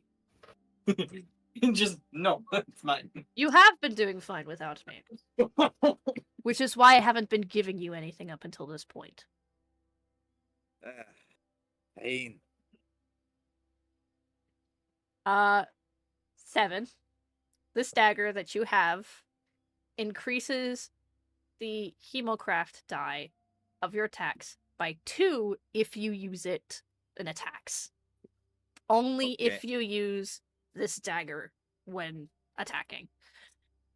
Just no. It's mine. You have been doing fine without me. Which is why I haven't been giving you anything up until this point. Fine. 7. This dagger that you have increases the Hemocraft die of your attacks by 2 if you use it in attacks. Only if Okay. you use this dagger when attacking.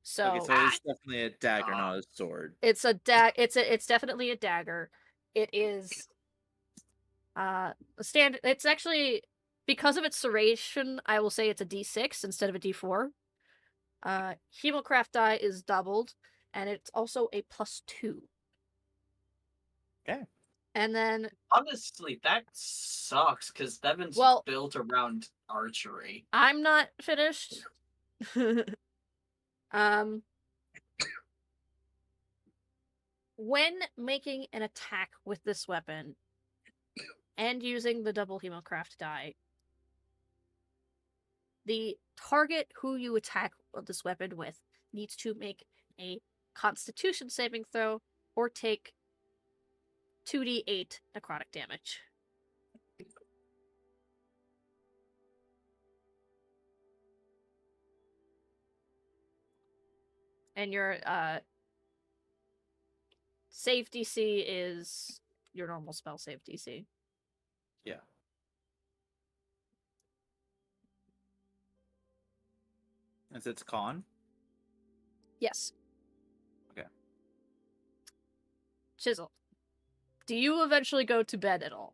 So, Okay, so it's definitely a dagger, not a sword. it's a it's definitely a dagger. It is a standard. It's actually, because of its serration, I will say it's a D6 instead of a D4. Hemocraft die is doubled, and it's also a +2. Okay. And then, Honestly, that sucks because Devin's Well- built around archery. I'm not finished. When making an attack with this weapon and using the double Hemocraft die, the target who you attack this weapon with needs to make a Constitution saving throw or take 2d8 necrotic damage. And your save DC is your normal spell save DC. Yeah. Is it con? Yes. Okay. Chisel, do you eventually go to bed at all?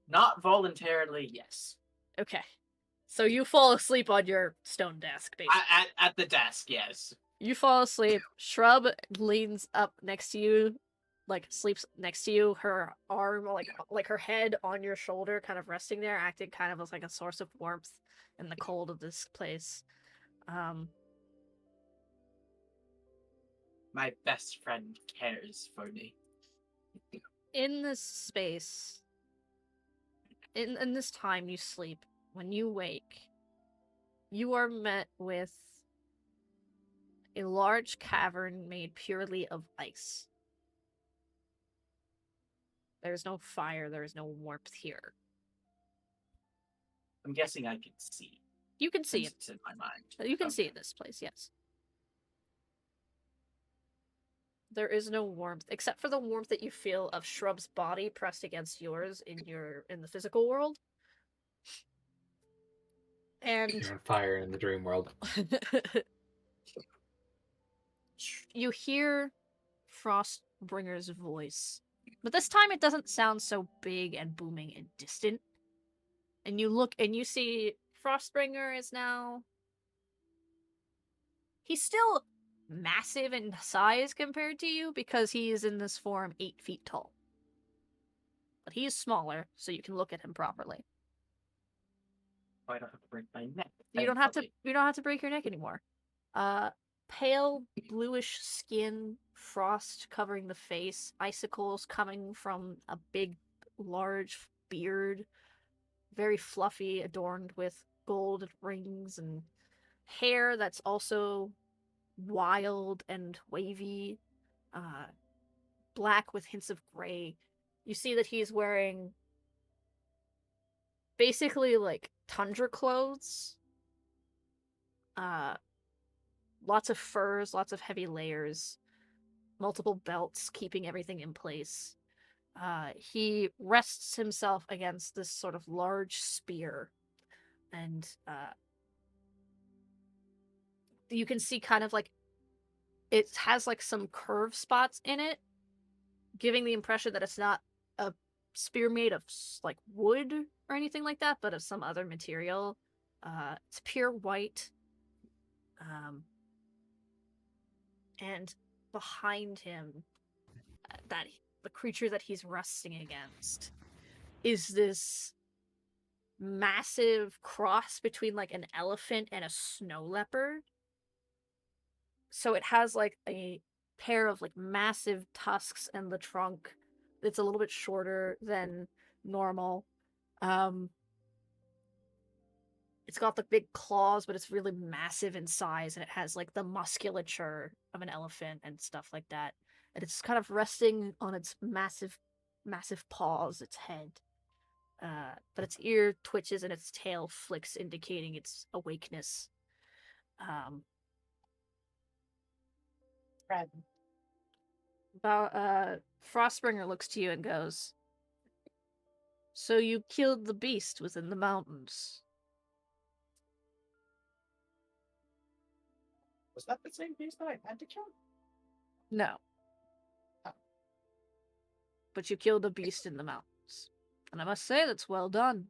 Not voluntarily, yes. Okay. So you fall asleep on your stone desk, basically. At the desk, yes. You fall asleep. Shrub leans up next to you, like sleeps next to you. Her arm, like her head on your shoulder, kind of resting there, acting kind of as like a source of warmth in the cold of this place. My best friend cares for me. In this space, in this time you sleep, when you wake, you are met with a large cavern made purely of ice. There's no fire, there is no warmth here. I'm guessing I can see. You can see Since it. it's in my mind. You can see Okay. this place, yes. There is no warmth, except for the warmth that you feel of Shrub's body pressed against yours in the physical world. And You're on fire in the dream world. you hear Frostbringer's voice. But this time it doesn't sound so big and booming and distant. And you look and you see Frostbringer is now... He's still massive in size compared to you because he is in this form 8 feet tall. But he is smaller, so you can look at him properly. I don't have to break my neck. You don't have to. thankfully. You don't have to break your neck anymore. Pale bluish skin, frost covering the face, icicles coming from a big, large beard, very fluffy, adorned with gold rings and hair that's also wild and wavy, black with hints of gray. You see that he's wearing basically like tundra clothes. Lots of furs, lots of heavy layers, multiple belts keeping everything in place. He rests himself against this sort of large spear, and you can see kind of like it has like some curve spots in it, giving the impression that it's not a spear made of like wood or anything like that, but of some other material. It's pure white. And behind him, the creature that he's resting against is this massive cross between like an elephant and a snow leopard. So it has like a pair of like massive tusks and the trunk that's a little bit shorter than normal. It's got the big claws, but it's really massive in size, and it has like the musculature of an elephant and stuff like that. And it's kind of resting on its massive paws, its head. But its ear twitches and its tail flicks, indicating its awakeness. Frostbringer looks to you and goes, "So you killed the beast within the mountains?" Was that the same beast that I had to kill? No. Oh. But you killed a beast in the mountains. And I must say, that's well done.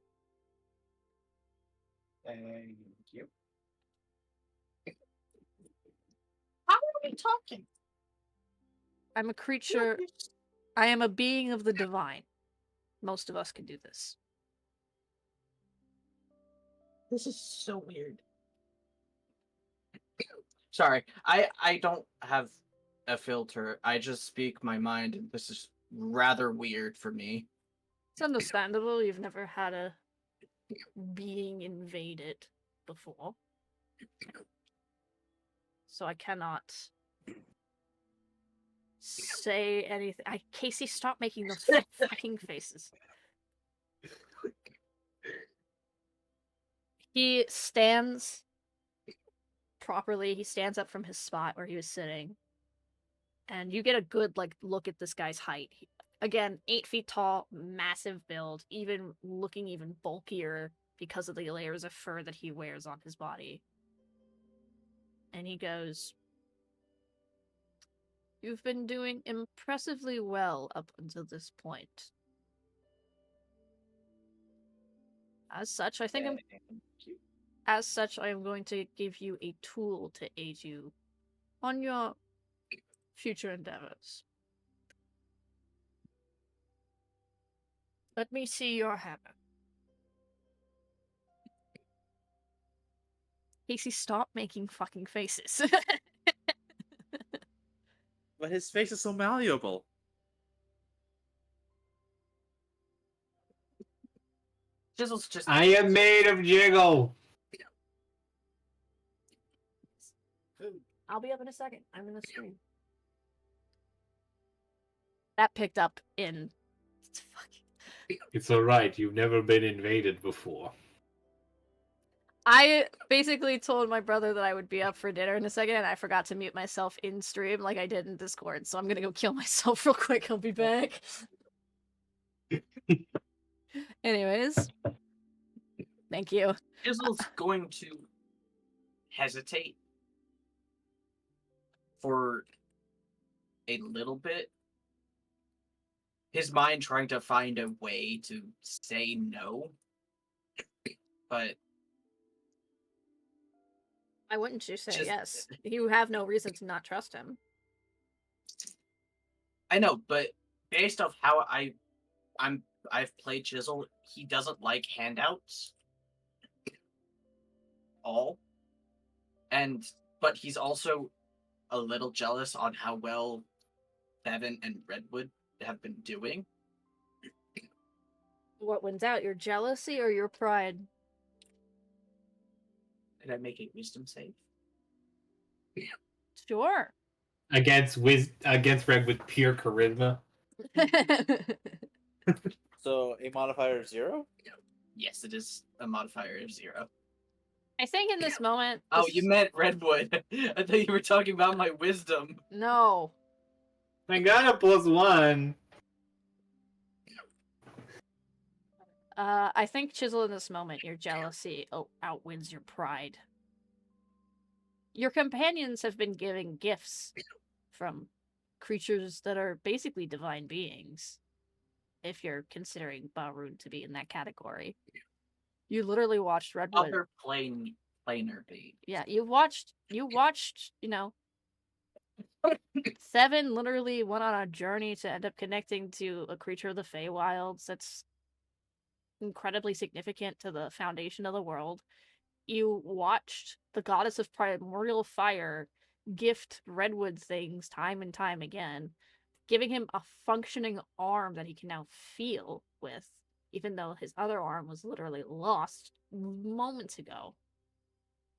Thank you. How are we talking? I'm a creature. I am a being of the divine. Most of us can do this. This is so weird. Sorry, I don't have a filter. I just speak my mind, and this is rather weird for me. It's understandable. You've never had a being invaded before. So I cannot say anything. Casey, stop making those fucking faces. He stands properly. He stands up from his spot where he was sitting. And you get a good look at this guy's height. Again, 8 feet tall, massive build, even looking even bulkier because of the layers of fur that he wears on his body. And he goes, "You've been doing impressively well up until this point. As such, I am going to give you a tool to aid you on your future endeavors. Let me see your hammer." Casey, stop making fucking faces. But his face is so malleable. Jizzle's just. I am made of jiggle. I'll be up in a second. I'm in the stream. That picked up in. It's fucking. It's alright, you've never been invaded before. I basically told my brother that I would be up for dinner in a second, and I forgot to mute myself in stream like I did in Discord, so I'm gonna go kill myself real quick. I'll be back. Anyways. Thank you. Jizzle's going to hesitate for a little bit. His mind trying to find a way to say no. But Why wouldn't you say Just- yes? You have no reason to not trust him. I know, but based off how I've played Chisel, he doesn't like handouts. All. But he's also a little jealous on how well Bevan and Redwood have been doing. What wins out, your jealousy or your pride? Did I make a wisdom save? Sure. Against Red with pure charisma. So a modifier of 0? Yes, it is a modifier of 0. I think in this moment. Oh, this- you meant Redwood. I thought you were talking about my wisdom. No. I got a +1. I think Chisel in this moment, your jealousy outwins your pride. Your companions have been giving gifts from creatures that are basically divine beings, if you're considering Barun to be in that category. You literally watched Redwood. Other planar being. Yeah, you watched, Seven literally went on a journey to end up connecting to a creature of the Feywilds that's incredibly significant to the foundation of the world. You watched the goddess of primordial fire gift Redwood things time and time again, giving him a functioning arm that he can now feel with, even though his other arm was literally lost moments ago.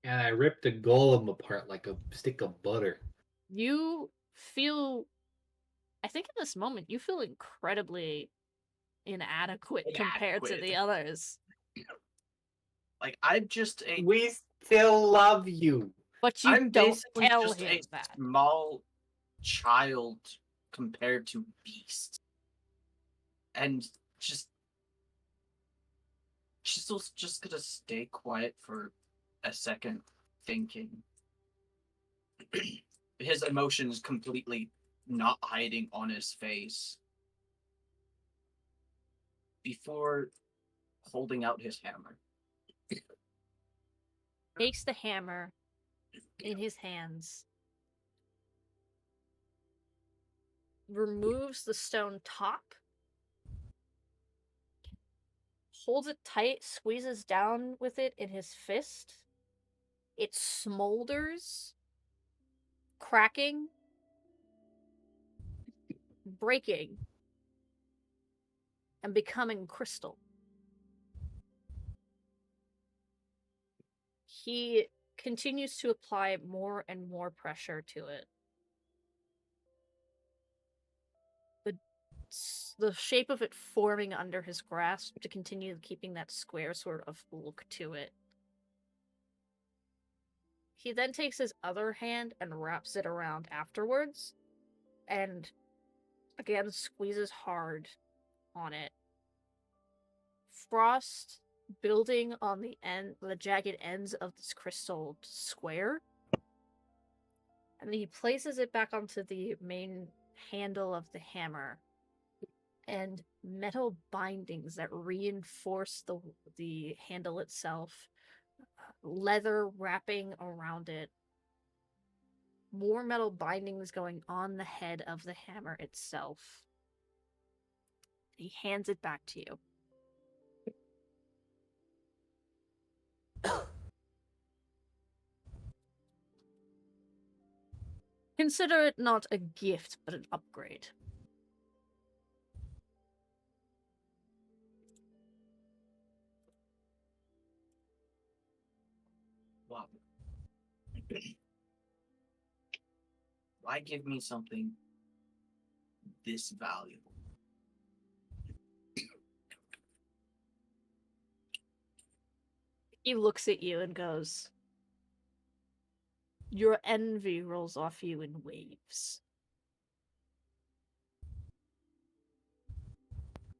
And I ripped a golem apart like a stick of butter. You feel, I think in this moment, you feel incredibly inadequate compared to the others. Like, I'm just a We still love you. But you I'm don't basically tell just him a that. small child compared to Beast. And Chisel's just gonna stay quiet for a second, thinking. His emotions completely not hiding on his face. Before holding out his hammer. Takes the hammer in his hands, removes the stone top, holds it tight, squeezes down with it in his fist. It smolders, cracking, breaking, and becoming crystal. He continues to apply more and more pressure to it. The shape of it forming under his grasp to continue keeping that square sort of look to it. He then takes his other hand and wraps it around afterwards, and again squeezes hard on it. Frost building on the jagged ends of this crystal square, and then he places it back onto the main handle of the hammer, and metal bindings that reinforce the handle itself, leather wrapping around it, more metal bindings going on the head of the hammer itself. He hands it back to you. Consider it not a gift, but an upgrade. Wow. Why give me something this valuable? He looks at you and goes, "Your envy rolls off you in waves.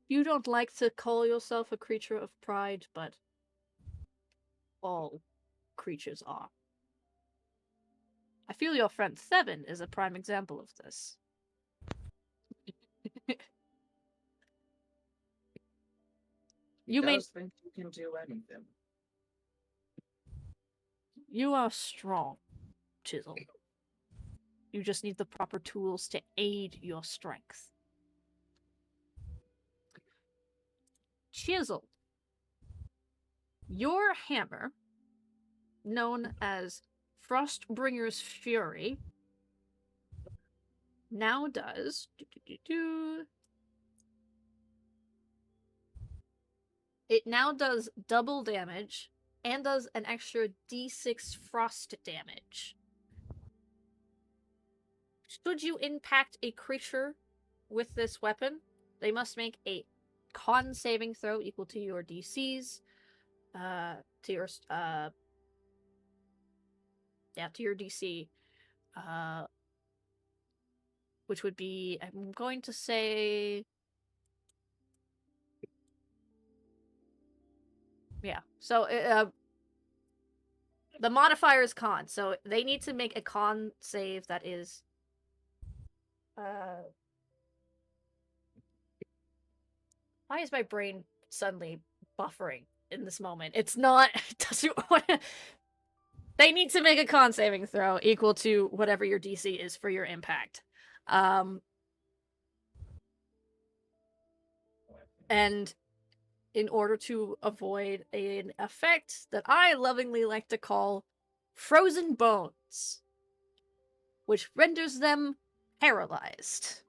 You don't like to call yourself a creature of pride, but all creatures are. I feel your friend Seven is a prime example of this." You may think you can do anything. You are strong, Chisel. You just need the proper tools to aid your strength. Chisel. Your hammer, known as Frostbringer's Fury, now does... It now does double damage and does an extra d6 frost damage. Should you impact a creature with this weapon, they must make a con saving throw equal to your DCs, to your DC, which would be, I'm going to say, yeah. So the modifier is con, so they need to make a con save that is why is my brain suddenly buffering in this moment? It's not. It doesn't want to. They need to make a con saving throw equal to whatever your DC is for your impact. And in order to avoid an effect that I lovingly like to call frozen bones, which renders them paralyzed.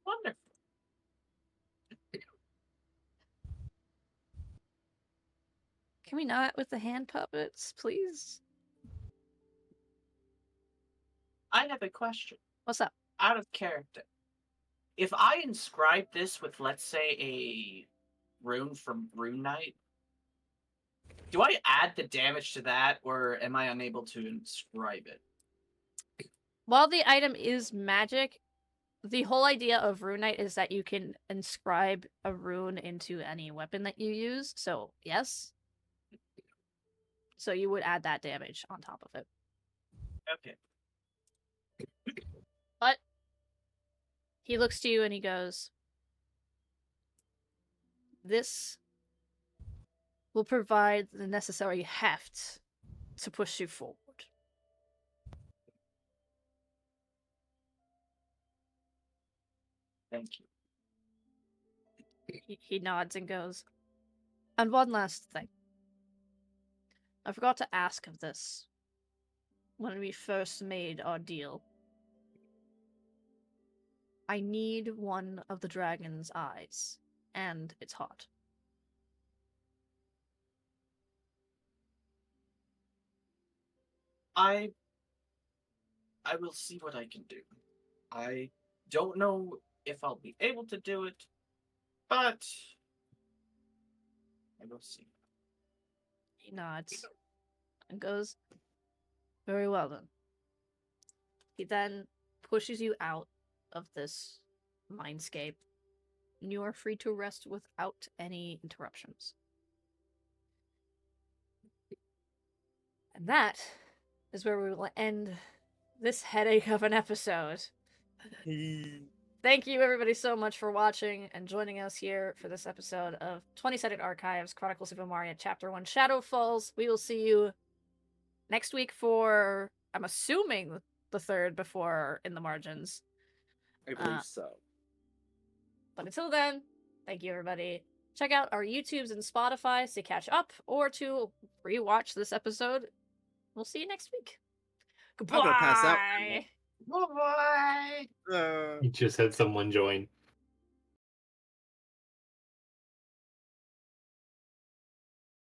Wonderful. Can we not with the hand puppets, please? I have a question. What's up? Out of character. If I inscribe this with, let's say, a rune from Rune Knight, do I add the damage to that, or am I unable to inscribe it? While the item is magic, the whole idea of Rune Knight is that you can inscribe a rune into any weapon that you use, so yes. So you would add that damage on top of it. Okay. But he looks to you and he goes, this will provide the necessary heft to push you forward. Thank you. He nods and goes, and one last thing. I forgot to ask of this when we first made our deal. I need one of the dragon's eyes and its heart. I will see what I can do. I don't know if I'll be able to do it, but I will see. He nods and goes, very well then. He then pushes you out of this mindscape, and you are free to rest without any interruptions. And that is where we will end this headache of an episode. Thank you everybody so much for watching and joining us here for this episode of 20-Sided Archives, Chronicles of Umaria, Chapter 1, Shadow Falls. We will see you next week for, I'm assuming, the third before In the Margins. I believe so. But until then, thank you everybody. Check out our YouTubes and Spotify to catch up or to rewatch this episode. We'll see you next week. Goodbye. I'm gonna pass out. Bye-bye! Uh... You just had someone join.